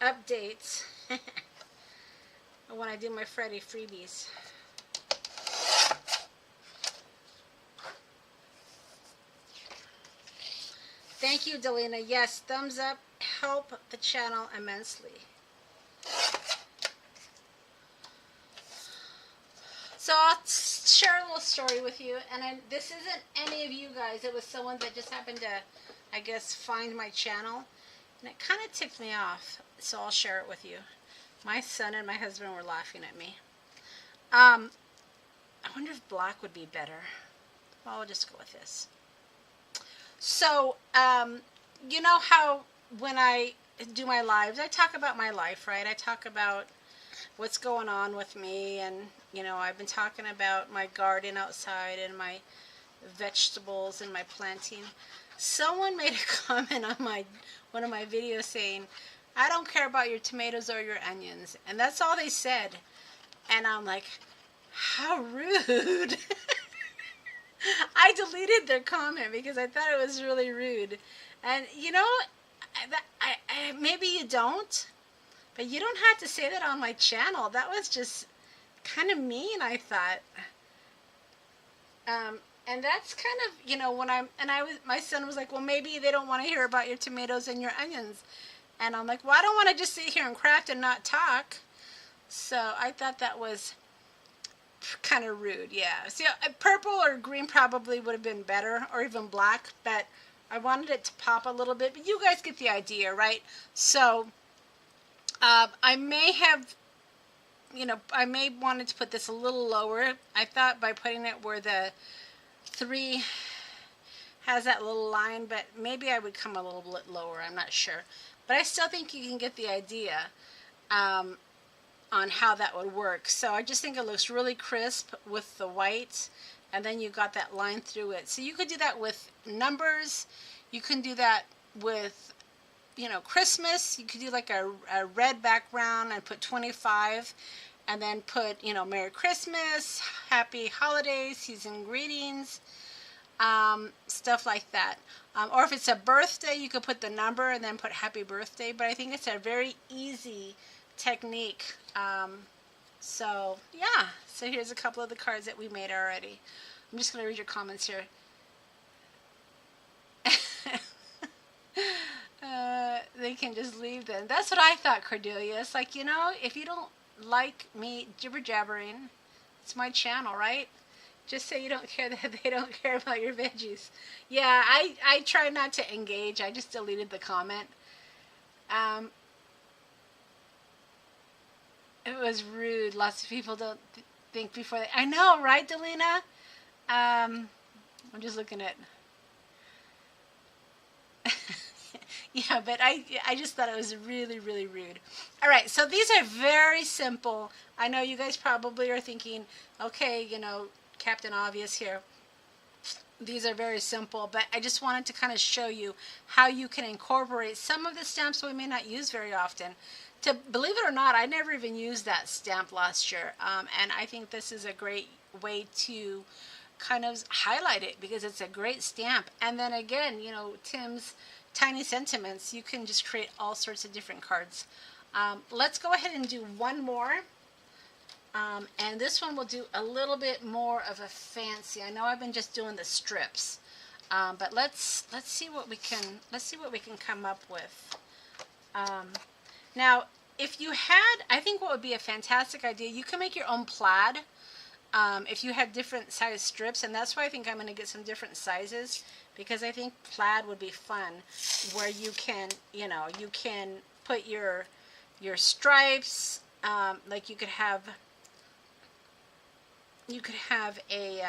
updates when I do my Friday freebies. Thank you, Delina. Yes, thumbs up help the channel immensely. So I'll share a little story with you, and this isn't any of you guys. It was someone that just happened to, I guess, find my channel, and it kind of ticked me off. So I'll share it with you. My son and my husband were laughing at me. I wonder if black would be better. Well, I'll just go with this. So, you know how when I do my lives, I talk about my life, right? I talk about what's going on with me, and you know, I've been talking about my garden outside and my vegetables and my planting. Someone made a comment on one of my videos saying, I don't care about your tomatoes or your onions. And that's all they said. And I'm like, how rude. I deleted their comment because I thought it was really rude. And you know, maybe you don't, but you don't have to say that on my channel. That was just kind of mean, I thought. And that's kind of, you know, my son was like, well, maybe they don't want to hear about your tomatoes and your onions. And I'm like, well, I don't want to just sit here and craft and not talk. So I thought that was kind of rude, yeah. See, purple or green probably would have been better, or even black, but I wanted it to pop a little bit. But you guys get the idea, right? So I may have, you know, I may wanted to put this a little lower. I thought by putting it where the 3 has that little line, but maybe I would come a little bit lower. I'm not sure. But I still think you can get the idea on how that would work. So I just think it looks really crisp with the white, and then you got that line through it. So you could do that with numbers. You can do that with, you know, Christmas. You could do like a red background and put 25, and then put, you know, Merry Christmas, Happy Holidays, Season Greetings, stuff like that. Or if it's a birthday, you could put the number and then put Happy Birthday. But I think it's a very easy technique. So yeah, so here's a couple of the cards that we made already. I'm just going to read your comments here. They can just leave then. That's what I thought, Cordelia. It's like, you know, if you don't like me jibber-jabbering, it's my channel, right? Just say you don't care that they don't care about your veggies. Yeah, I try not to engage. I just deleted the comment. It was rude. Lots of people don't think before they... I know, right, Delina? I'm just looking at... Yeah, but I just thought it was really, really rude. All right, so these are very simple. I know you guys probably are thinking, okay, you know, Captain Obvious here. These are very simple, but I just wanted to kind of show you how you can incorporate some of the stamps we may not use very often. To believe it or not, I never even used that stamp last year, and I think this is a great way to kind of highlight it because it's a great stamp. And then again, you know, Tim's Tiny Sentiments, you can just create all sorts of different cards. Let's go ahead and do one more. And this one will do a little bit more of a fancy. I know I've been just doing the strips, but let's see what we can come up with. Now, if you had, I think what would be a fantastic idea, you can make your own plaid. If you had different size strips, and that's why I think I'm going to get some different sizes, because I think plaid would be fun, where you can, you know, you can put your stripes, like you could have a,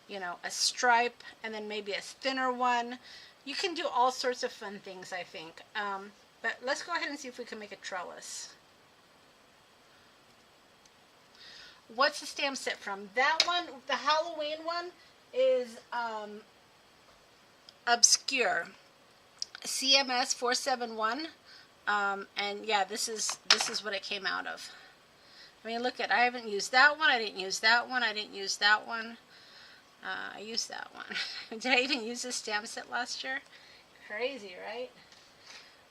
you know, a stripe, and then maybe a thinner one. You can do all sorts of fun things, I think. But let's go ahead and see if we can make a trellis. What's the stamp set from? That one, the Halloween one, is Obscure, CMS 471, and yeah, this is what it came out of. I mean, look at, I haven't used that one, I didn't use that one, I didn't use that one. I used that one. Did I even use this stamp set last year? Crazy, right?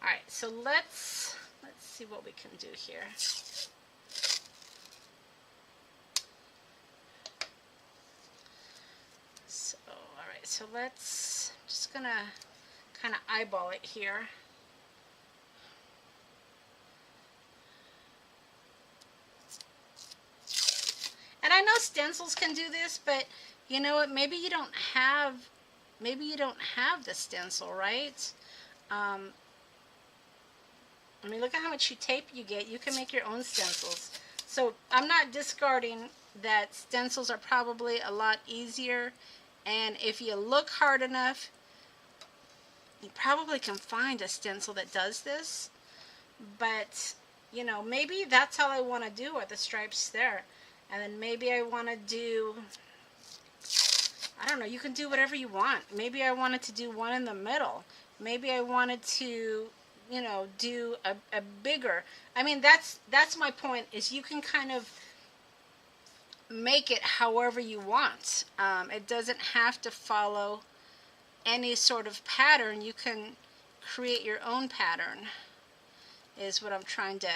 Alright, so let's see what we can do here. So, alright, so let's, just gonna kind of eyeball it here. And I know stencils can do this, but you know what, maybe you don't have the stencil, right? I mean, look at how much tape you get. You can make your own stencils. So I'm not discarding that stencils are probably a lot easier, and if you look hard enough, you probably can find a stencil that does this. But, you know, maybe that's all I want to do with the stripes there. And then maybe I want to do, I don't know, you can do whatever you want. Maybe I wanted to do one in the middle. Maybe I wanted to, you know, do a bigger. I mean, that's my point, is you can kind of make it however you want. It doesn't have to follow any sort of pattern. You can create your own pattern, is what I'm trying to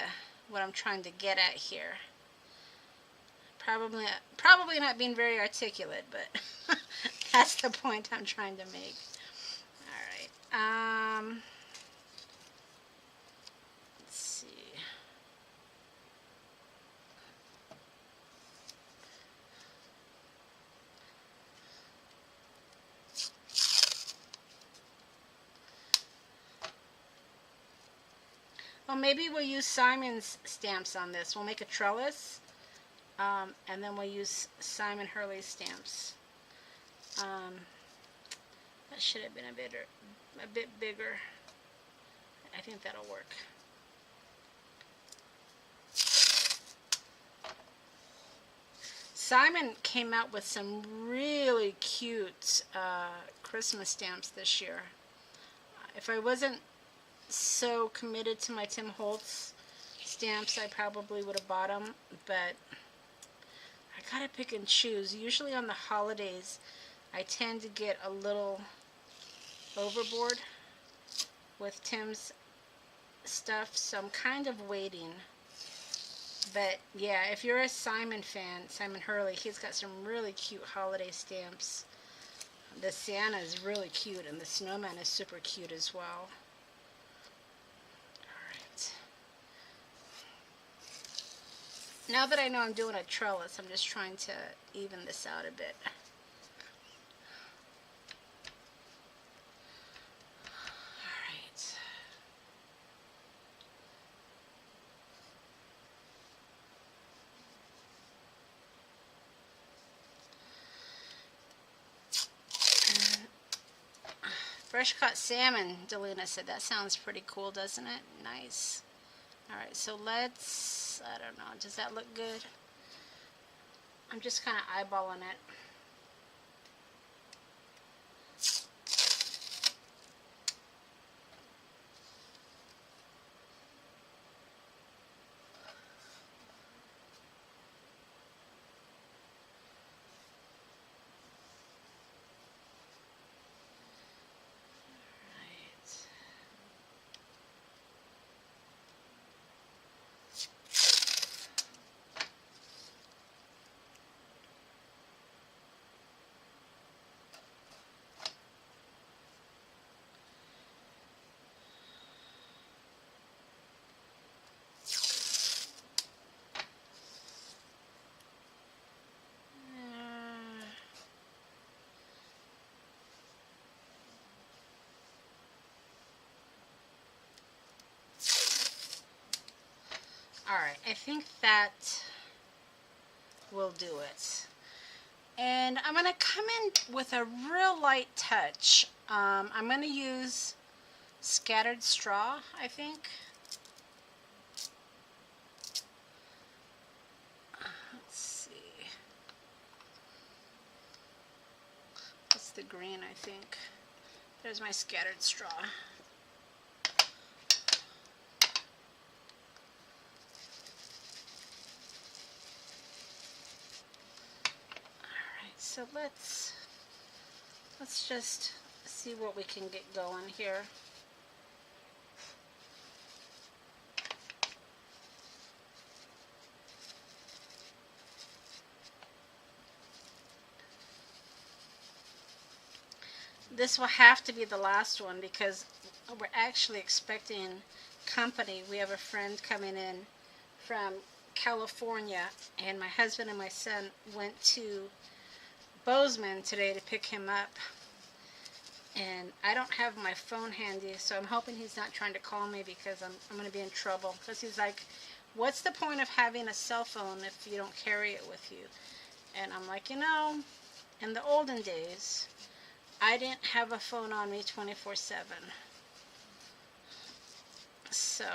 get at here. Probably not being very articulate, but that's the point I'm trying to make. All right. Let's see. Well, maybe we'll use Simon's stamps on this. We'll make a trellis. And then we'll use Simon Hurley's stamps. That should have been a bit bigger. I think that'll work. Simon came out with some really cute Christmas stamps this year. If I wasn't so committed to my Tim Holtz stamps, I probably would have bought them, but I gotta pick and choose. Usually on the holidays, I tend to get a little overboard with Tim's stuff, so I'm kind of waiting. But yeah, if you're a Simon fan, Simon Hurley, he's got some really cute holiday stamps. The Santa is really cute, and the snowman is super cute as well. Now that I know I'm doing a trellis, I'm just trying to even this out a bit. Alright. Fresh cut salmon, Delina said. That sounds pretty cool, doesn't it? Nice. Alright, so let's, I don't know, does that look good? I'm just kind of eyeballing it. Alright, I think that will do it. And I'm going to come in with a real light touch. I'm going to use scattered straw, I think. Let's see. That's the green, I think. There's my scattered straw. so let's just see what we can get going here. This will have to be the last one because we're actually expecting company. We have a friend coming in from California, and my husband and my son went to Bozeman today to pick him up. And I don't have my phone handy, so I'm hoping he's not trying to call me because I'm going to be in trouble. Because he's like, what's the point of having a cell phone if you don't carry it with you? And I'm like, you know, in the olden days, I didn't have a phone on me 24/7. So,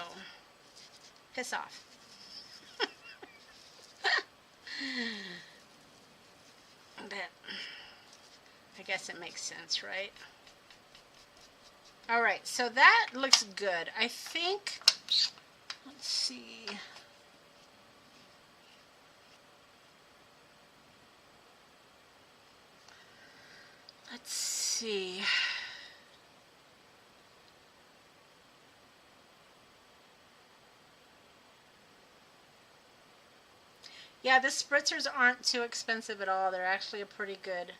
piss off. But I guess it makes sense, right? All right, so that looks good. I think, let's see. Let's see. Yeah, the spritzers aren't too expensive at all. They're actually a pretty good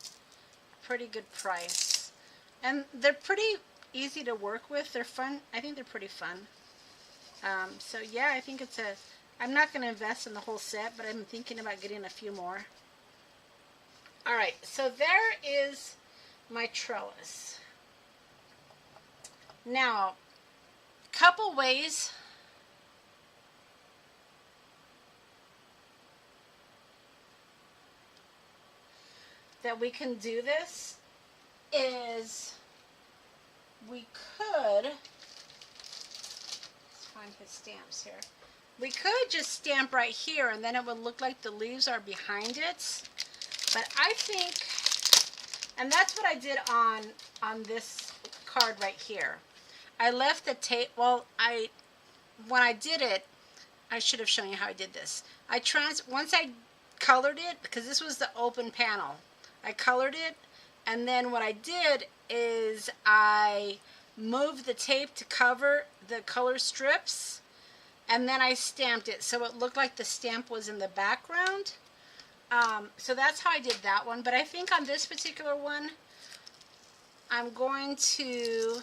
price. And they're pretty easy to work with. They're fun. I think they're pretty fun. So yeah, I think I'm not going to invest in the whole set, but I'm thinking about getting a few more. All right, so there is my trellis. Now, couple ways that we can do this is we could, let's find his stamps here. We could just stamp right here and then it would look like the leaves are behind it. But I think, and that's what I did on this card right here. I left the tape, well, when I did it, I should have shown you how I did this. Once I colored it, because this was the open panel, I colored it, and then what I did is I moved the tape to cover the color strips, and then I stamped it so it looked like the stamp was in the background. So that's how I did that one. But I think on this particular one, I'm going to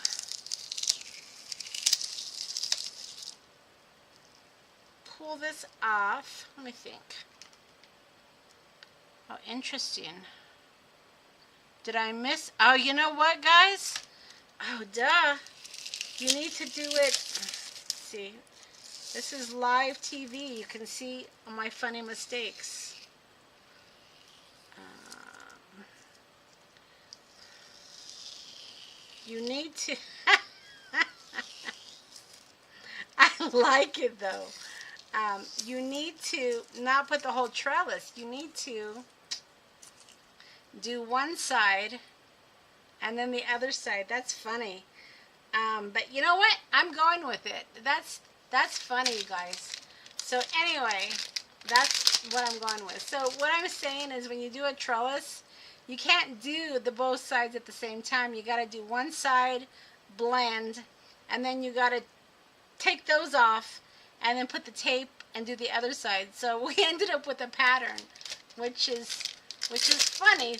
pull this off. Let me think. Oh, interesting. Did I miss? Oh, you know what, guys? Oh, duh. You need to do it. Let's see. This is live TV. You can see my funny mistakes. You need to. I like it though. You need to not put the whole trellis. You need to do one side and then the other side. That's funny. But you know what? I'm going with it. That's funny, you guys. So anyway, that's what I'm going with. So what I'm saying is when you do a trellis, you can't do the both sides at the same time. You got to do one side, blend, and then you got to take those off and then put the tape and do the other side. So we ended up with a pattern, which is funny.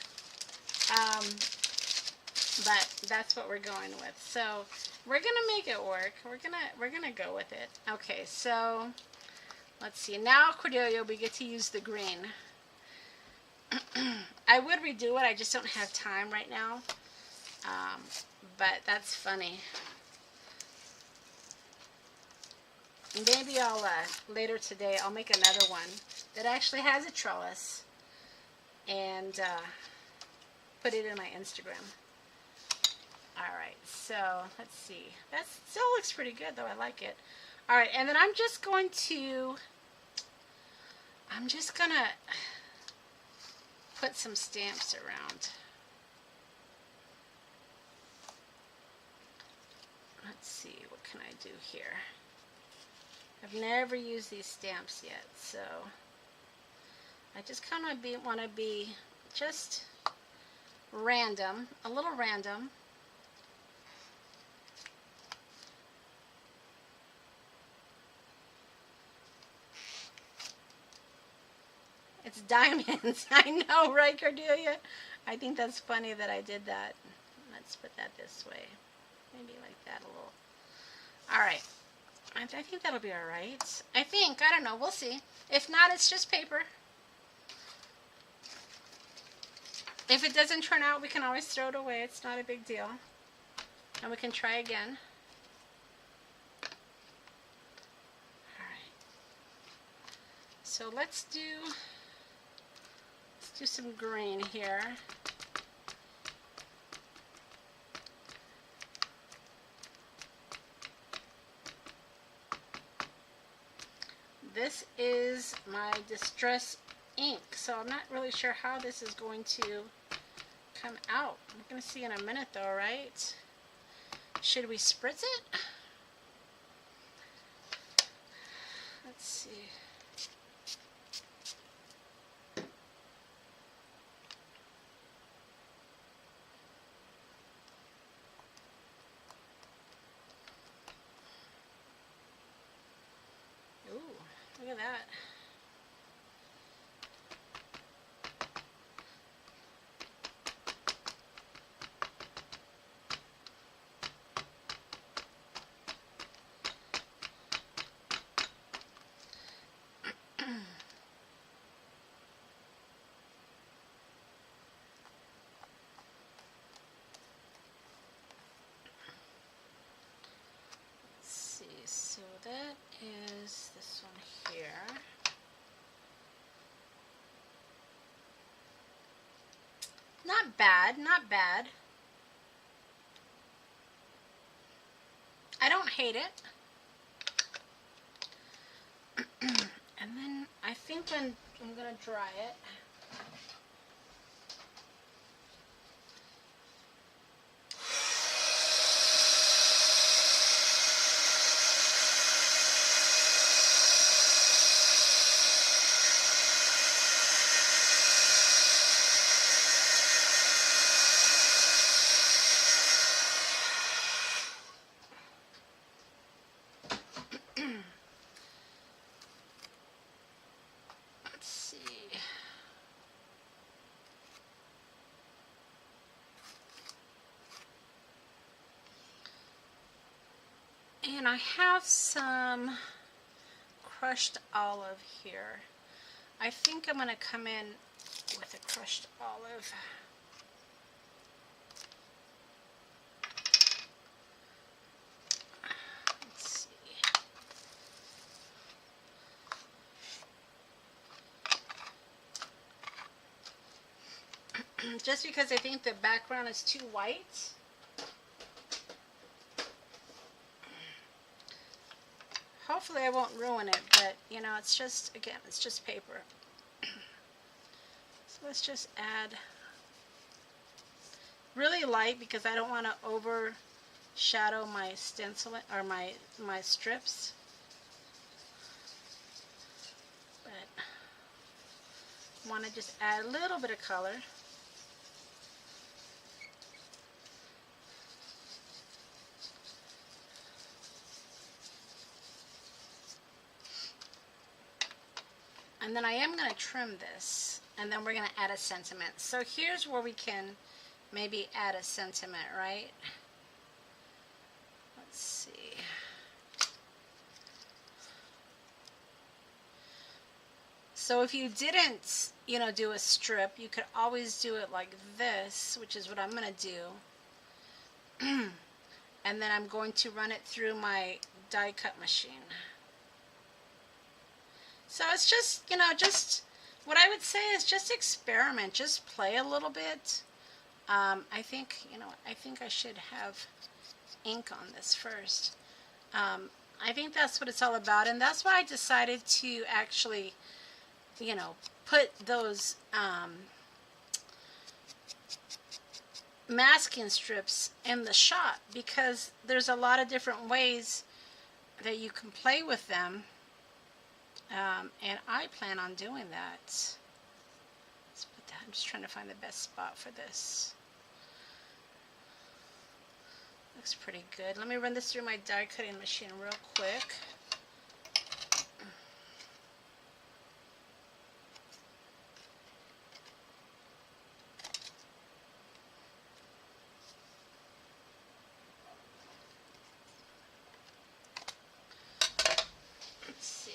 But that's what we're going with. So we're gonna make it work. We're gonna go with it. Okay, so let's see. Now Cordelia, we get to use the green. I would redo it. I just don't have time right now. But that's funny. Maybe I'll later today I'll make another one that actually has a trellis and put it in my Instagram. Alright, so let's see. That still looks pretty good though. I like it. Alright, and then I'm just gonna put some stamps around. Let's see, what can I do here? I've never used these stamps yet, so I just kind of want to be just random, a little random. It's diamonds. I know, right, Cordelia? I think that's funny that I did that. Let's put that this way. Maybe like that a little. All right. I think that'll be all right. I think. I don't know. We'll see. If not, it's just paper. If it doesn't turn out, we can always throw it away. It's not a big deal. And we can try again. All right. So let's do some green here. This is my distress ink, so I'm not really sure how this is going to come out. We're going to see in a minute though, right? Should we spritz it? Let's see. Look at that. Let's see, so that is this one here. Not bad, not bad. I don't hate it. And then I think when I'm going to dry it, and I have some crushed olive here. I think I'm going to come in with a crushed olive. Let's see. Just because I think the background is too white. Hopefully I won't ruin it, but you know, it's just, again, it's just paper. So let's just add really light because I don't want to overshadow my stencil or my strips. But I want to just add a little bit of color. And then I am going to trim this, and then we're going to add a sentiment. So here's where we can maybe add a sentiment, right? Let's see. So if you didn't, you know, do a strip, you could always do it like this, which is what I'm going to do. And then I'm going to run it through my die cut machine. So it's just, you know, just what I would say is just experiment, just play a little bit. I think, you know, I think I should have ink on this first. I think that's what it's all about, and that's why I decided to actually, you know, put those masking strips in the shot, because there's a lot of different ways that you can play with them. And I plan on doing that. Let's put I'm just trying to find the best spot for this. Looks pretty good. Let me run this through my die cutting machine real quick. Let's see.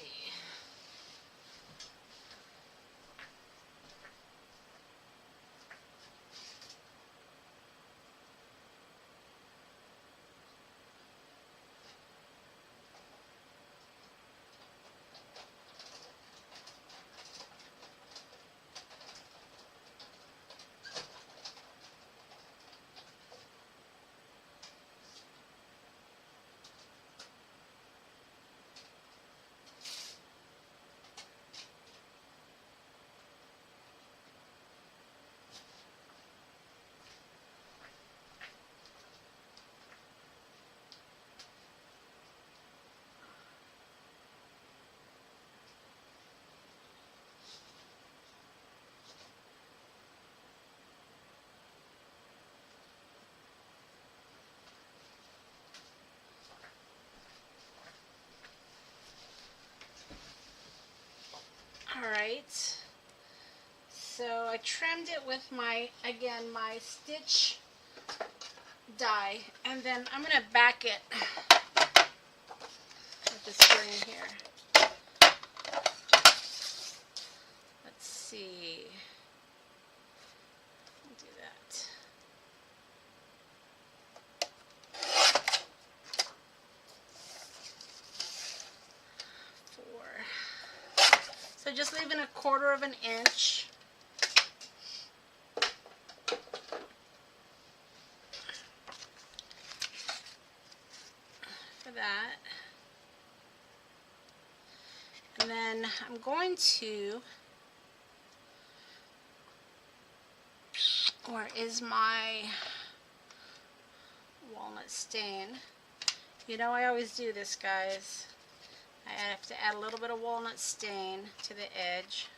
Alright, so I trimmed it with my, again, my stitch die, and then I'm going to back it with this green here. Let's see. I'll do that. So just leaving 1/4 of an inch. For that. And then I'm going to, where is my walnut stain? You know I always do this, guys. I have to add a little bit of walnut stain to the edge.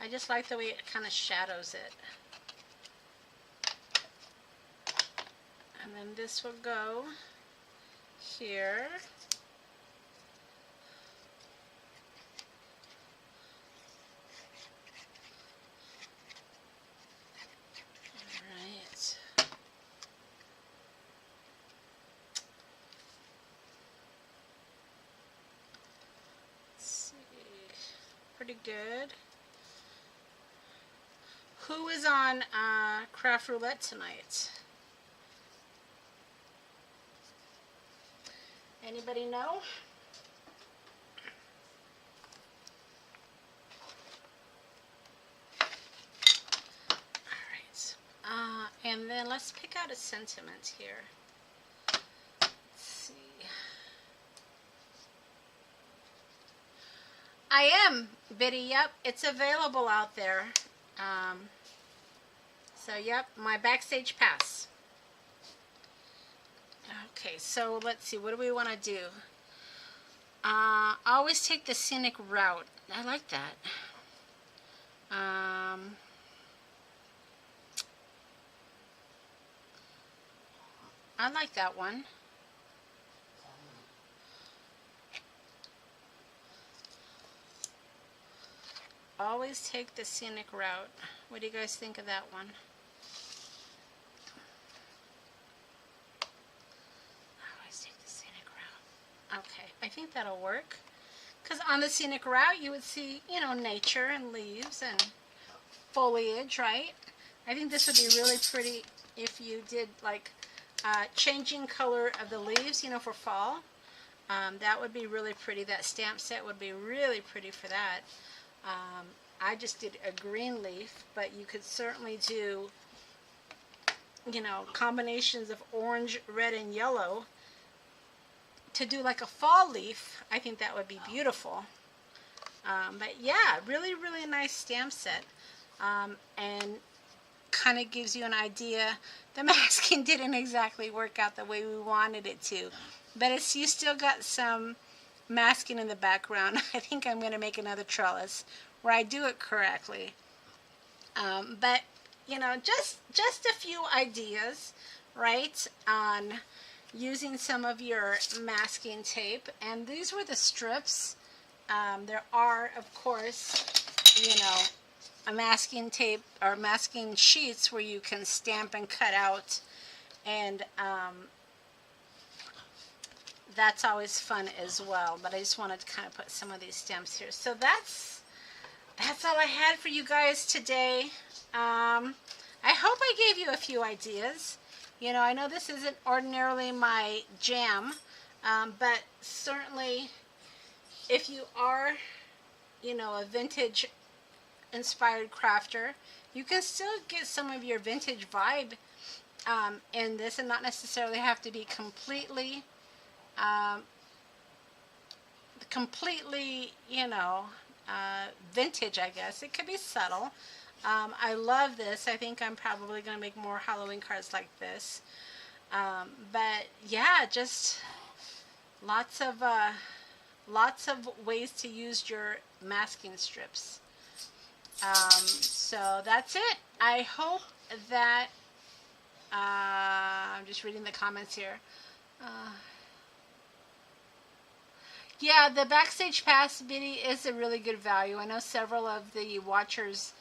I just like the way it kind of shadows it. And then this will go here. Pretty good. Who is on Craft Roulette tonight? Anybody know? Alright. And then let's pick out a sentiment here. Let's see. I am, Biddy. Yep, it's available out there. So, yep, my backstage pass. Okay, so let's see. What do we want to do? Always take the scenic route. I like that. I like that one. Always take the scenic route. What do you guys think of that one? Always take the scenic route. Okay, I think that'll work. Because on the scenic route, you would see, you know, nature and leaves and foliage, right? I think this would be really pretty if you did, like, changing color of the leaves, you know, for fall. That would be really pretty. That stamp set would be really pretty for that. I just did a green leaf, but you could certainly do, you know, combinations of orange, red, and yellow to do like a fall leaf. I think that would be beautiful. But yeah, really, really nice stamp set. And kind of gives you an idea. The masking didn't exactly work out the way we wanted it to, but you still got some masking in the background. I think I'm going to make another trellis where I do it correctly. But you know, just a few ideas, right, on using some of your masking tape. And these were the strips. There are, of course, you know, a masking tape or masking sheets where you can stamp and cut out, and that's always fun as well. But I just wanted to kind of put some of these stamps here. So that's all I had for you guys today. I hope I gave you a few ideas. You know, I know this isn't ordinarily my jam, but certainly if you are, you know, a vintage inspired crafter, you can still get some of your vintage vibe in this, and not necessarily have to be completely, you know, vintage, I guess. It could be subtle. I love this. I think I'm probably going to make more Halloween cards like this. But yeah, just lots of ways to use your masking strips. So that's it. I hope that I'm just reading the comments here. Yeah, the Backstage Pass, Biddy, is a really good value. I know several of the watchers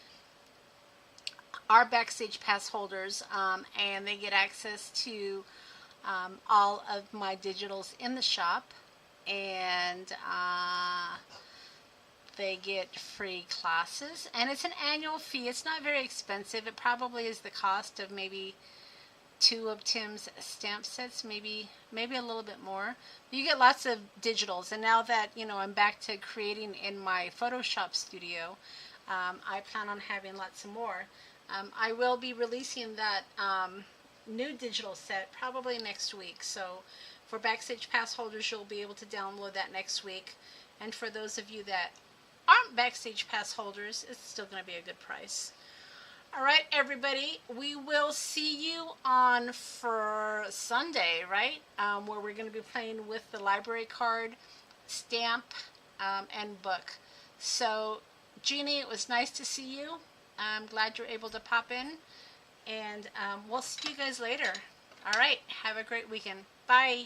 are Backstage Pass holders, and they get access to all of my digitals in the shop, and they get free classes, and it's an annual fee. It's not very expensive. It probably is the cost of maybe 2 of Tim's stamp sets, maybe a little bit more. But you get lots of digitals, and now that, you know, I'm back to creating in my Photoshop studio, I plan on having lots more. I will be releasing that new digital set probably next week. So for Backstage Pass holders, you'll be able to download that next week. And for those of you that aren't Backstage Pass holders, it's still going to be a good price. All right, everybody, we will see you on for Sunday, right? Where we're going to be playing with the library card, stamp, and book. So, Jeannie, it was nice to see you. I'm glad you're able to pop in, and we'll see you guys later. All right, have a great weekend. Bye.